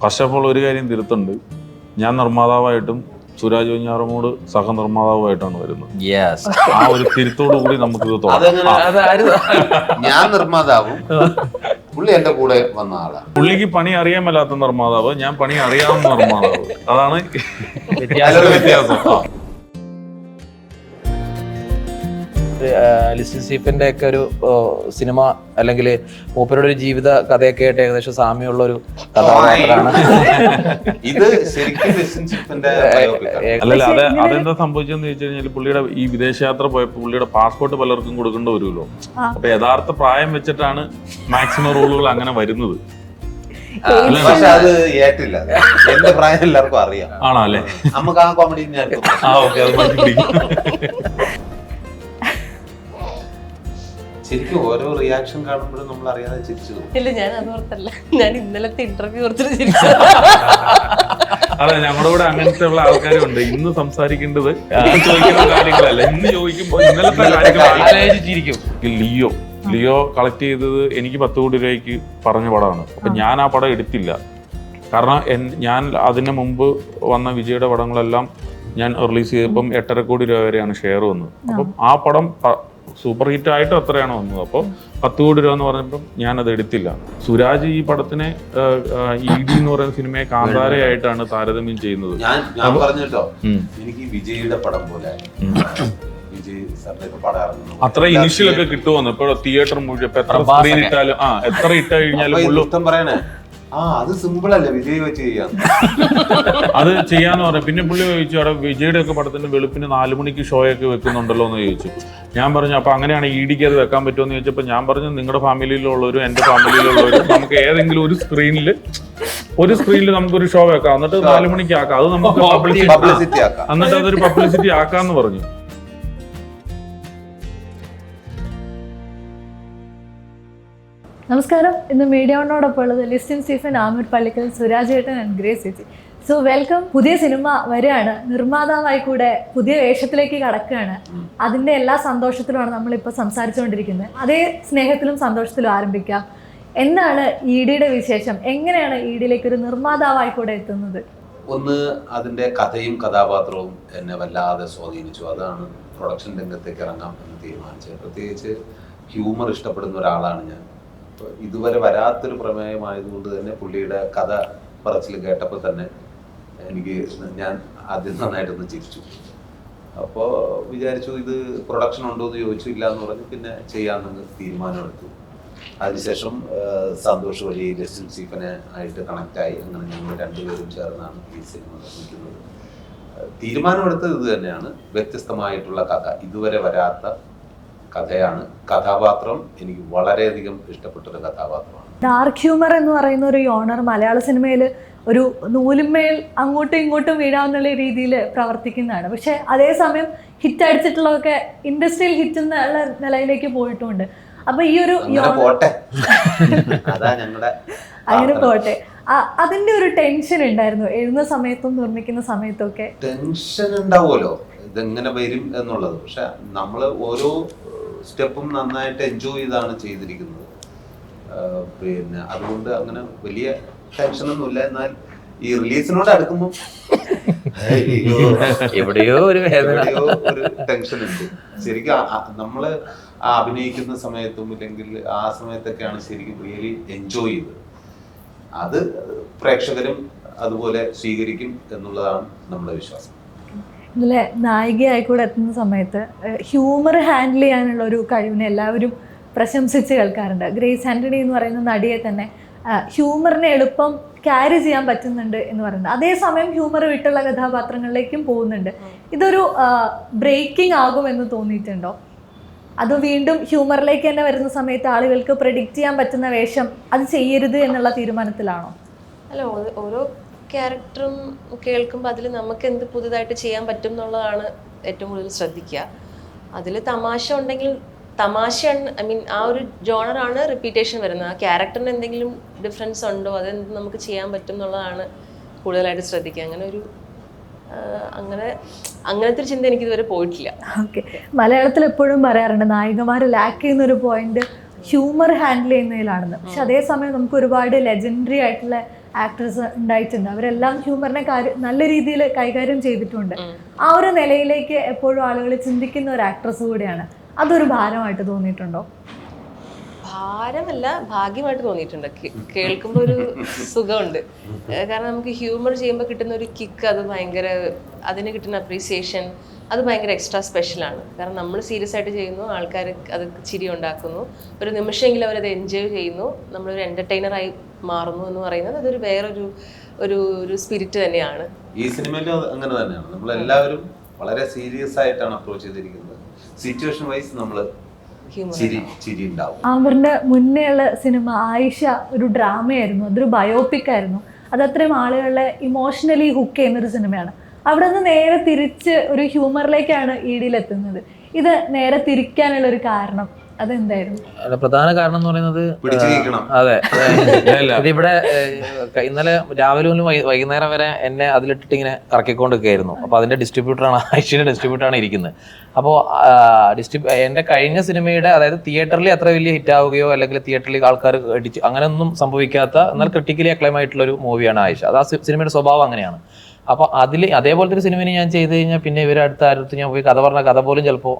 First of all ഒരു കാര്യം തിരുത്തുണ്ട്. ഞാൻ നിർമ്മാതാവായിട്ടും സുരാജ് വെഞ്ഞാറമൂട് സഹനിർമ്മാതാവുമായിട്ടാണ് വരുന്നത്. ആ ഒരു തിരുത്തോടു കൂടി നമുക്കിത് ഞാൻ നിർമ്മാതാവും പുള്ളി എന്റെ കൂടെ വന്ന ആളാണ്. പുള്ളിക്ക് പണി അറിയാൻ മേലാത്ത നിർമ്മാതാവ്, ഞാൻ പണി അറിയാവുന്ന നിർമ്മാതാവ്. അതാണ് വ്യത്യാസം. ലിസ്റ്റിൻ സ്റ്റീഫന്റെ ഒക്കെ ഒരു സിനിമ അല്ലെങ്കിൽ മൂപ്പരുടെ ഒരു ജീവിത കഥയൊക്കെ ആയിട്ട് ഏകദേശം സാമ്യമുള്ള ഒരു കഥാപാത്രമാണ് ഇത്. ശരിക്കും ലിസ്റ്റിൻ സ്റ്റീഫന്റെ അല്ലല്ല, അതെന്താ സംഭവിച്ചെന്ന് ചോദിച്ചു കഴിഞ്ഞാൽ പുള്ളിയുടെ ഈ വിദേശയാത്ര പോയപ്പോൾ പുള്ളിയുടെ പാസ്പോർട്ട് പലർക്കും കൊടുക്കേണ്ടി വരുമല്ലോ. അപ്പൊ യഥാർത്ഥ പ്രായം വെച്ചിട്ടാണ് മാക്സിമം റൂളുകൾ അങ്ങനെ വരുന്നത്. പക്ഷെ അത് ഏറ്റില്ല. എന്റെ പ്രായം എല്ലാവർക്കും അറിയാം. ആണോ അല്ലേ? നമുക്ക് ആ കോമഡി ശരിക്കും ഓരോ റിയാക്ഷൻ കാണുമ്പോഴും നമ്മൾ അറിയാതെ ചിരിച്ചു. ഇല്ല, ഞാൻ അത് ഓർത്തല്ല, ഞാൻ ഇന്നലത്തെ ഇന്റർവ്യൂ ഓർത്തിട്ട് ചിരിച്ചു. അതെ, ഞങ്ങളുടെ കൂടെ അങ്ങനത്തെ ഉള്ള ആൾക്കാരുണ്ട്. ഇന്ന് സംസാരിക്കേണ്ടത് ചോദിക്കുന്ന കാര്യങ്ങളല്ല, ഇന്ന് ചോദിക്കുമ്പോൾ ഇന്നലത്തെ കാര്യങ്ങൾ. ലിയോ കളക്ട് ചെയ്തത് എനിക്ക് 10 കോടി രൂപയ്ക്ക് പറഞ്ഞ പടമാണ്. അപ്പൊ ഞാൻ ആ പടം എടുത്തില്ല. കാരണം ഞാൻ അതിന് മുമ്പ് വന്ന വിജയുടെ പടങ്ങളെല്ലാം ഞാൻ റിലീസ് ചെയ്തപ്പം 8.5 കോടി രൂപ വരെയാണ് ഷെയർ വന്നത്. അപ്പം ആ പടം സൂപ്പർ ഹിറ്റ് ആയിട്ട് അത്രയാണ് വന്നത്. അപ്പോൾ 10 കോടി രൂപ എന്ന് പറഞ്ഞപ്പം ഞാനത് എടുത്തില്ല. സുരാജ് ഈ പടത്തിനെ ED എന്ന് പറയുന്ന സിനിമയെ കാന്താരയായിട്ടാണ് താരതമ്യം ചെയ്യുന്നത്. ഞാൻ പറഞ്ഞിട്ടോ, എനിക്ക് വിജയുടെ പടം പോലെ വിജയ് സാറിന്റെ പടം ഇറങ്ങുന്നു. അത്ര ഇനിഷ്യലൊക്കെ കിട്ടുമെന്ന്. ഇപ്പൊ തിയേറ്റർ മുഴുവൻ എത്ര സ്ക്രീൻ ഇട്ടാലും എത്ര ഇട്ട് കഴിഞ്ഞാലും പറയണേ, അത് സിമ്പിൾ അല്ലേ വിജയ് വെച്ച് ചെയ്യാം. അത് ചെയ്യാന്ന് പറഞ്ഞു. പിന്നെ പുള്ളി ചോദിച്ചു, അവിടെ വിജയുടെ ഒക്കെ പടത്തിന്റെ വെളുപ്പിന് 4 മണിക്ക് ഷോ ഒക്കെ വെക്കുന്നുണ്ടല്ലോ എന്ന് ചോദിച്ചു. ഞാൻ പറഞ്ഞു, അപ്പൊ അങ്ങനെയാണ് EDക്ക് അത് വെക്കാൻ പറ്റുമോ എന്ന് ചോദിച്ചപ്പോൾ ഞാൻ പറഞ്ഞു, നിങ്ങളുടെ ഫാമിലിയിലുള്ളവരും എന്റെ ഫാമിലിയിലുള്ളവരും നമുക്ക് ഏതെങ്കിലും ഒരു സ്ക്രീനിൽ നമുക്കൊരു ഷോ വെക്കാം, എന്നിട്ട് 4 മണിക്ക് ആക്കാം. അത് നമുക്ക് പബ്ലിസിറ്റി ആക്കാം, എന്നിട്ട് അതൊരു പബ്ലിസിറ്റി ആക്കാന്ന് പറഞ്ഞു. നമസ്കാരം. ഇന്ന് മീഡിയ വണ്ണോടൊപ്പം ഉള്ളത് ലിസ്റ്റിൻ സ്റ്റീഫൻ, ആമിർ പള്ളിക്കൽ, സുരാജ് ഏട്ടൻ ആൻഡ് ഗ്രേസ് ചേച്ചി. So welcome. പുതിയ സിനിമ വരികയാണ്, നിർമ്മാതാവായി കൂടെ പുതിയ വേഷത്തിലേക്ക് കടക്കുകയാണ്. അതിൻ്റെ എല്ലാ സന്തോഷത്തിലുമാണ് നമ്മളിപ്പോൾ സംസാരിച്ചുകൊണ്ടിരിക്കുന്നത്. അതേ സ്നേഹത്തിലും സന്തോഷത്തിലും ആരംഭിക്കാം. എന്താണ് EDയുടെ വിശേഷം? എങ്ങനെയാണ് EDയിലേക്ക് ഒരു നിർമ്മാതാവായി കൂടെ എത്തുന്നത്? ഒന്ന്, അതിൻ്റെ കഥയും കഥാപാത്രവും എന്നെ വല്ലാതെ സ്വാധീനിച്ചു. അതാണ് പ്രൊഡക്ഷൻ രംഗത്തേക്ക് ഇറങ്ങാം എന്ന് തീരുമാനിച്ചത്. പ്രത്യേകിച്ച് ഹ്യൂമർ ഇഷ്ടപ്പെടുന്ന ഒരാളാണ് ഞാൻ. ഇതുവരെ വരാത്തൊരു പ്രമേയമായതുകൊണ്ട് തന്നെ പുള്ളിയുടെ കഥ പറച്ചിൽ കേട്ടപ്പോൾ തന്നെ ഞാൻ ആദ്യം നന്നായിട്ടൊന്ന് ചിരിച്ചു. അപ്പോൾ വിചാരിച്ചു, ഇത് പ്രൊഡക്ഷൻ ഉണ്ടോ എന്ന് ചോദിച്ചു. ഇല്ല എന്ന് പറഞ്ഞു. പിന്നെ ചെയ്യാമെന്ന് തീരുമാനമെടുത്തു. അതിനുശേഷം സന്തോഷ് വഴി ലിസ്റ്റിൻ സ്റ്റീഫനെ ആയിട്ട് കണക്റ്റായി. അങ്ങനെ ഞങ്ങൾ രണ്ടുപേരും ചേർന്നാണ് ഈ സിനിമ നിർമ്മിക്കുന്നത്. തീരുമാനമെടുത്തത് ഇത് തന്നെയാണ്. വ്യത്യസ്തമായിട്ടുള്ള കഥ, ഇതുവരെ വരാത്ത കഥയാണ്. കഥാപാത്രം എനിക്ക് വളരെയധികം ഇഷ്ടപ്പെട്ടൊരു കഥാപാത്രമാണ്. ഡാർക്ക് ഹ്യൂമർ എന്ന് പറയുന്ന ഒരു യോണർ മലയാള സിനിമയിൽ ഒരു നൂലുമേൽ അങ്ങോട്ടും ഇങ്ങോട്ടും വീഴാവുന്ന രീതിയിൽ പ്രവർത്തിക്കുന്നതാണ്. പക്ഷെ അതേസമയം ഹിറ്റ് അടിച്ചിട്ടുള്ളതൊക്കെ ഇൻഡസ്ട്രിയൽ ഹിറ്റ് എന്നുള്ള നിലയിലേക്ക് പോയിട്ടുണ്ട്. അപ്പൊ ഈ ഒരു അങ്ങനെ പോട്ടെ, അതിന്റെ ഒരു ടെൻഷൻ ഉണ്ടായിരുന്നു എഴുതുന്ന സമയത്തും നിർമ്മിക്കുന്ന സമയത്തും ഒക്കെ? ടെൻഷൻ ഉണ്ടാവുമല്ലോ, ഇതെങ്ങനെ വരും എന്നുള്ളത്. പക്ഷെ നമ്മൾ ഓരോ സ്റ്റെപ്പും നന്നായിട്ട് എൻജോയ് ചെയ്താണ് ചെയ്തിരിക്കുന്നത്. പിന്നെ അതുകൊണ്ട് അങ്ങനെ വലിയ ടെൻഷനൊന്നുമില്ല. എന്നാൽ ഈ റിലീസിനോട് അടുക്കുമ്പോൾ എവിടെയോ ഒരു ടെൻഷൻ ഉണ്ട്. ശരിക്കും നമ്മള് അഭിനയിക്കുന്ന സമയത്തും ഇല്ലെങ്കിൽ ആ സമയത്തൊക്കെയാണ് ശരിക്കും റിയലി എൻജോയ് ചെയ്തത്. അത് പ്രേക്ഷകരും അതുപോലെ സ്വീകരിക്കും എന്നുള്ളതാണ് നമ്മുടെ വിശ്വാസം. ഇതിലെ നായികയായി കൂടെ എത്തുന്ന സമയത്ത് ഹ്യൂമർ ഹാൻഡിൽ ചെയ്യാനുള്ള ഒരു കഴിവിനെ എല്ലാവരും പ്രശംസിച്ച് കേൾക്കാറുണ്ട്. ഗ്രേസ് ആൻ്റണി എന്ന് പറയുന്ന നടിയെ തന്നെ ഹ്യൂമറിനെ എളുപ്പം ക്യാരി ചെയ്യാൻ പറ്റുന്നുണ്ട് എന്ന് പറയുന്നത്. അതേസമയം ഹ്യൂമർ വിട്ടുള്ള കഥാപാത്രങ്ങളിലേക്കും പോകുന്നുണ്ട്. ഇതൊരു ബ്രേക്കിംഗ് ആകുമെന്ന് തോന്നിയിട്ടുണ്ടോ? അത് വീണ്ടും ഹ്യൂമറിലേക്ക് തന്നെ വരുന്ന സമയത്ത് ആളുകൾക്ക് പ്രെഡിക്റ്റ് ചെയ്യാൻ പറ്റുന്ന വേഷം അത് ചെയ്യരുത് എന്നുള്ള തീരുമാനത്തിലാണോ? അല്ല, ഓരോ ക്യാരക്ടറും കേൾക്കുമ്പോൾ അതിൽ നമുക്ക് എന്ത് പുതുതായിട്ട് ചെയ്യാൻ പറ്റും എന്നുള്ളതാണ് ഏറ്റവും കൂടുതൽ ശ്രദ്ധിക്കുക. അതിൽ തമാശ ഉണ്ടെങ്കിൽ ആ ഒരു ജോണറാണ് റിപ്പീറ്റേഷൻ വരുന്നത്. ആ ക്യാരക്ടറിന് എന്തെങ്കിലും ഡിഫറൻസ് ഉണ്ടോ, അതെന്ത് നമുക്ക് ചെയ്യാൻ പറ്റും എന്നുള്ളതാണ് കൂടുതലായിട്ട് ശ്രദ്ധിക്കുക. അങ്ങനത്തെ ഒരു ചിന്ത എനിക്ക് ഇതുവരെ പോയിട്ടില്ല. ഓക്കെ. മലയാളത്തിൽ എപ്പോഴും പറയാറുണ്ട് നായികമാർ ലാക്ക് ചെയ്യുന്ന ഒരു പോയിന്റ് ഹ്യൂമർ ഹാൻഡിൽ ചെയ്യുന്നതിലാണെന്ന്. പക്ഷെ അതേസമയം നമുക്ക് ഒരുപാട് ലെജൻഡറി ആയിട്ടുള്ള ആക്ടേഴ്സ് ഉണ്ടായിട്ടുണ്ട്. അവരെല്ലാം ഹ്യൂമറിനെ നല്ല രീതിയിൽ കൈകാര്യം ചെയ്തിട്ടുണ്ട്. ആ ഒരു നിലയിലേക്ക് എപ്പോഴും ആളുകൾ ചിന്തിക്കുന്ന ഒരു ആക്ട്രസ് കൂടിയാണ്. അതൊരു ഭാരമായിട്ട് തോന്നിയിട്ടുണ്ടോ? ഭാരമല്ല, ഭാഗ്യമായിട്ട് തോന്നിയിട്ടുണ്ട്. കേൾക്കുമ്പോൾ ഒരു സുഖമുണ്ട്. കാരണം നമുക്ക് ഹ്യൂമർ ചെയ്യുമ്പോൾ കിട്ടുന്ന ഒരു കിക്ക്, അത് ഭയങ്കര, അതിന് കിട്ടുന്ന അപ്രീസിയേഷൻ അത് ഭയങ്കര എക്സ്ട്രാ സ്പെഷ്യലാണ്. കാരണം നമ്മൾ സീരിയസ് ആയിട്ട് ചെയ്യുന്നു, ആൾക്കാർ അത് ചിരി ഉണ്ടാക്കുന്നു, ഒരു നിമിഷമെങ്കിലും അവരത് എൻജോയ് ചെയ്യുന്നു, നമ്മളൊരു എൻ്റർടൈനറായി മാറുന്നു എന്ന് പറയുന്നത് അതൊരു വേറൊരു ഒരു സ്പിരിറ്റ് തന്നെയാണ്. ഈ സിനിമയിലും അങ്ങനെ തന്നെയാണ്. നമ്മളെല്ലാവരും വളരെ സീരിയസ് ആയിട്ടാണ് അപ്രോച്ച് ചെയ്തിരിക്കുന്നത്. സിറ്റുവേഷൻ വൈസ് നമ്മൾ ചിരി ഉണ്ടാവും. ആമിറിന്റെ മുന്നേ ഉള്ള സിനിമ ആയിഷ ഒരു ഡ്രാമയായിരുന്നു, അതൊരു ബയോപിക് ആയിരുന്നു. അത് അത്രയും ആളുകളെ ഇമോഷണലി ഹുക്ക് ചെയ്യുന്നൊരു സിനിമയാണ്. അവിടെ നിന്ന് നേരെ തിരിച്ച് ഒരു ഹ്യൂമറിലേക്കാണ് ഈടിയിലെത്തുന്നത്. ഇത് നേരെ തിരിക്കാനുള്ള ഒരു കാരണം അതെന്തായിരുന്നു? പ്രധാന കാരണം എന്ന് പറയുന്നത്, അതെ, ഇതിവിടെ ഇന്നലെ രാവിലെ മുതൽ വൈകുന്നേരം വരെ എന്നെ അതിലിട്ടിട്ട് ഇങ്ങനെ കറക്കിക്കൊണ്ടൊക്കെയായിരുന്നു. അപ്പോൾ അതിന്റെ ഡിസ്ട്രിബ്യൂട്ടറാണ്, ആയിഷയുടെ ഡിസ്ട്രിബ്യൂട്ടറാണ് ഇരിക്കുന്നത്. അപ്പോൾ എൻ്റെ കഴിഞ്ഞ സിനിമയുടെ, അതായത് തിയേറ്ററിൽ അത്ര വലിയ ഹിറ്റ് ആവുകയോ അല്ലെങ്കിൽ തിയേറ്ററിൽ ആൾക്കാർ അടിച്ച് അങ്ങനെയൊന്നും സംഭവിക്കാത്ത, എന്നാൽ ക്രിട്ടിക്കലി അക്ലൈം ആയിട്ടുള്ള ഒരു മൂവിയാണ് ആയിഷ. അത് ആ സിനിമയുടെ സ്വഭാവം അങ്ങനെയാണ്. അപ്പോൾ അതിൽ അതേപോലത്തെ ഒരു സിനിമ ഞാൻ ചെയ്ത് കഴിഞ്ഞാൽ പിന്നെ ഇവരടുത്ത അടുത്ത് ഞാൻ പോയി കഥ പറഞ്ഞ കഥ പോലും ചിലപ്പോൾ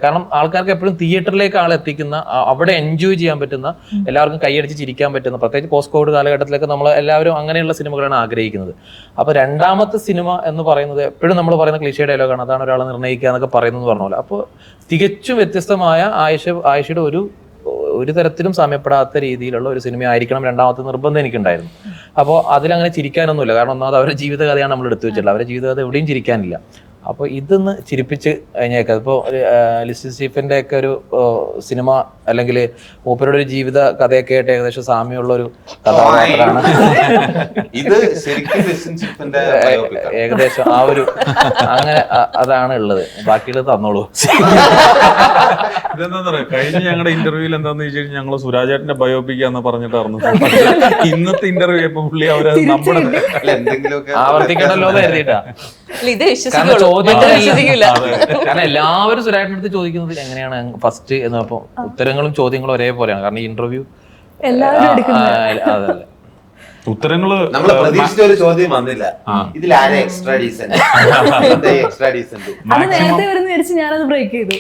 കാരണം ആൾക്കാർക്ക് എപ്പോഴും തിയേറ്ററിലേക്ക് ആളെത്തിക്കുന്ന, അവിടെ എൻജോയ് ചെയ്യാൻ പറ്റുന്ന, എല്ലാവർക്കും കൈയടിച്ച് ചിരിക്കാൻ പറ്റുന്ന, പ്രത്യേകിച്ച് പോസ്റ്റ് കോവിഡ് കാലഘട്ടത്തിലൊക്കെ നമ്മൾ എല്ലാവരും അങ്ങനെയുള്ള സിനിമകളാണ് ആഗ്രഹിക്കുന്നത്. അപ്പോൾ രണ്ടാമത്തെ സിനിമ എന്ന് പറയുന്നത് എപ്പോഴും നമ്മൾ പറയുന്ന ക്ലീഷേ ഡയലോഗാണ്, അതാണ് ഒരാളെ നിർണ്ണയിക്കുക എന്നൊക്കെ പറയുന്നത് പറഞ്ഞ പോലെ. അപ്പോൾ തികച്ചും വ്യത്യസ്തമായ ആയിഷയുടെ ഒരു തരത്തിലും സാമ്യപ്പെടാത്ത രീതിയിലുള്ള ഒരു സിനിമ ആയിരിക്കണം രണ്ടാമത്തെ നിർബന്ധം എനിക്കുണ്ടായിരുന്നു. അപ്പോൾ അതിലങ്ങനെ ചിരിക്കാനൊന്നുമില്ല. കാരണം ഒന്നാമത് അവരുടെ ജീവിതകഥയാണ് നമ്മൾ എടുത്തു വെച്ചിട്ടുള്ളത്. അവരുടെ ജീവിതകഥ എവിടെയും ചിരിക്കാനില്ല. അപ്പോൾ ഇതൊന്ന് ചിരിപ്പിച്ച് കഴിഞ്ഞേക്കാം. ഇപ്പോൾ ലിസ്റ്റി സ്റ്റീഫൻ്റെ ഒക്കെ ഒരു സിനിമ അല്ലെങ്കിൽ മൂപ്പരുടെ ഒരു ജീവിത കഥയൊക്കെ ആയിട്ട് ഏകദേശം സാമ്യമുള്ള ഒരു കഥാപാത്രമാണ് ഇത്. ഏകദേശം ആ ഒരു അങ്ങനെ അതാണ് ഉള്ളത്. ബാക്കിയുള്ളത് തന്നോളൂ. ഇതെന്താ പറയാ, കഴിഞ്ഞ ഞങ്ങളുടെ ഇന്റർവ്യൂവിൽ എന്താന്ന് വെച്ച് കഴിഞ്ഞാൽ ഞങ്ങള് സുരാജേട്ടന്റെ ബയോപിക്കാന്ന് പറഞ്ഞിട്ടായിരുന്നു. ഇന്നത്തെ ഇന്റർവ്യൂ ഇപ്പൊ പുള്ളി അവര് നമ്മുടെ ആവർത്തിക്കണല്ലോ എന്ന് കരുതിയിട്ടാ. കാരണം എല്ലാവരും സുരാജിന്റെ അടുത്ത് ചോദിക്കുന്നത് എങ്ങനെയാണ് ഫസ്റ്റ് എന്ന്. അപ്പൊ ഉത്തരങ്ങളും ചോദ്യങ്ങളും ഒരേപോലെയാണ്. കാരണം ഈ ഇന്റർവ്യൂ അതല്ലേ, ഉത്തരങ്ങള് നമ്മള് പ്രതീക്ഷിച്ച ഒരു ചോദ്യം വന്നില്ല. ഇതിൽ ആരെ എക്സ്ട്രാ ഡീസന്റ്? ഞാനത് ബ്രേക്ക് ചെയ്തു.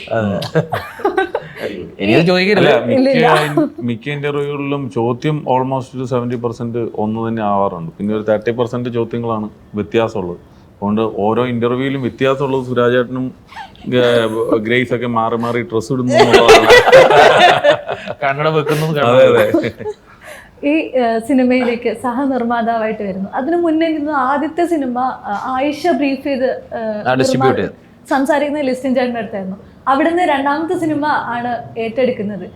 മിക്ക ഇന്റർവ്യൂകളിലും ചോദ്യം ഓൾമോസ്റ്റ് 70% ഒന്ന് തന്നെ ആവാറുണ്ട്. പിന്നെ ഒരു 30% ചോദ്യങ്ങളാണ് വ്യത്യാസമുള്ളത്. അതുകൊണ്ട് ഓരോ ഇന്റർവ്യൂവിലും വ്യത്യാസമുള്ളത് സുരാജേട്ടനും ഗ്രേസ് ഒക്കെ മാറി മാറി ഡ്രസ് ഇടുന്നു, കണ്ണട വെക്കുന്നു. അതെ അതെ. ഈ സിനിമയിലേക്ക് സഹനിർമ്മാതാവായിട്ട് വരുന്നു. അതിനു മുന്നേ ആദ്യത്തെ സിനിമ ആയിഷ ബ്രീഫ് ചെയ്ത് സംസാരിക്കുന്ന ലിസ്റ്റിൻ ചേട്ടൻ്റെ അടുത്തായിരുന്നു. അവിടുന്ന് രണ്ടാമത്തെ സിനിമ ആണ് ഏറ്റെടുക്കുന്നത്.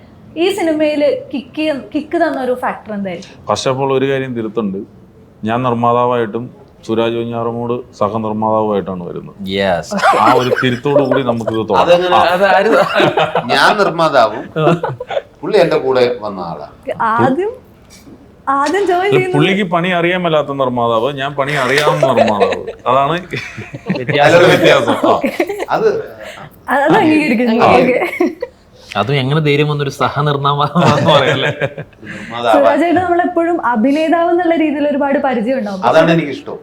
ഈ സിനിമയിൽ കിക്ക് തന്ന ഒരു ഫാക്ടർ എന്തായിരിക്കും? ഫസ്റ്റ് ഓഫ് ഓൾ ഒരു കാര്യം തിരുത്തുണ്ട്. ഞാൻ നിർമ്മാതാവായിട്ടും സുരാജ് വെഞ്ഞാറമൂട് സഹനിർമ്മാതാവുമായിട്ടാണ് വരുന്നത്. ആ ഒരു തിരുത്തോടു കൂടി നമുക്ക് ഇത് തോന്നാം. ഞാൻ നിർമ്മാതാവും, പുള്ളി എന്റെ കൂടെ വന്ന ആളാണ്. ആദ്യം ജോയിൻ പുള്ളിക്ക് പണി അറിയാൻ മേലാത്ത നിർമ്മാതാവ്, ഞാൻ പണി അറിയാവുന്ന നിർമ്മാതാവ്. അതാണ് വ്യത്യാസം. അതും എങ്ങനെ ധൈര്യം വന്നൊരു സഹനിർമ്മാതാവെന്ന് പറയല്ലേ. സുരാജേട്ടൻ നമ്മളെപ്പോഴും അഭിനേതാവ് എന്നുള്ള രീതിയിൽ ഒരുപാട് പരിചയം ഉണ്ടാവും. അതാണ് എനിക്ക് ഇഷ്ടം.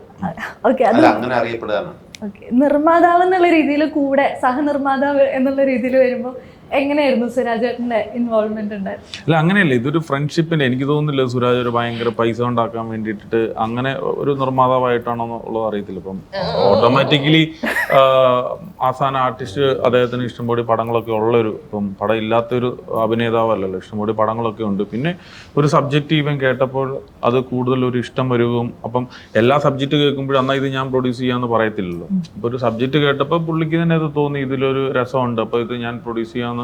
അങ്ങനെ അറിയപ്പെടാണ്. നിർമ്മാതാവ് എന്നുള്ള രീതിയിൽ കൂടെ സഹനിർമ്മാതാവ് എന്നുള്ള രീതിയിൽ വരുമ്പോൾ എങ്ങനെയായിരുന്നു സുരാജേട്ടന്റെ ഇൻവോൾവ്മെന്റ് ഉണ്ടായത്? അല്ല, അങ്ങനെയല്ല, ഇതൊരു ഫ്രണ്ട്ഷിപ്പിന്റെ. എനിക്ക് തോന്നുന്നില്ല സുരാജ് ഒരു ഭയങ്കര പൈസ ഉണ്ടാക്കാൻ വേണ്ടിയിട്ട് അങ്ങനെ ഒരു നിർമ്മാതാവായിട്ടാണോ ഉള്ളത് അറിയത്തില്ല. ഇപ്പം ഓട്ടോമാറ്റിക്കലി ആസാന ആർട്ടിസ്റ്റ് അദ്ദേഹത്തിന് ഇഷ്ടംപോലെ പടങ്ങളൊക്കെ ഉള്ളൊരു, ഇപ്പം പടം ഇല്ലാത്തൊരു അഭിനേതാവല്ലല്ലോ, ഇഷ്ടംപോലെ പടങ്ങളൊക്കെ ഉണ്ട്. പിന്നെ ഒരു സബ്ജക്റ്റ് ഈവൻ കേട്ടപ്പോൾ അത് കൂടുതൽ ഒരു ഇഷ്ടം വരികയും, അപ്പം എല്ലാ സബ്ജക്റ്റ് കേൾക്കുമ്പോഴും എന്നാൽ ഇത് ഞാൻ പ്രൊഡ്യൂസ് ചെയ്യാന്ന് പറയത്തില്ലല്ലോ. അപ്പോൾ ഒരു സബ്ജക്റ്റ് കേട്ടപ്പോൾ പുള്ളിക്ക് തന്നെ അത് തോന്നി, ഇതിലൊരു രസമുണ്ട്, അപ്പോൾ ഇത് ഞാൻ പ്രൊഡ്യൂസ് ചെയ്യാൻ.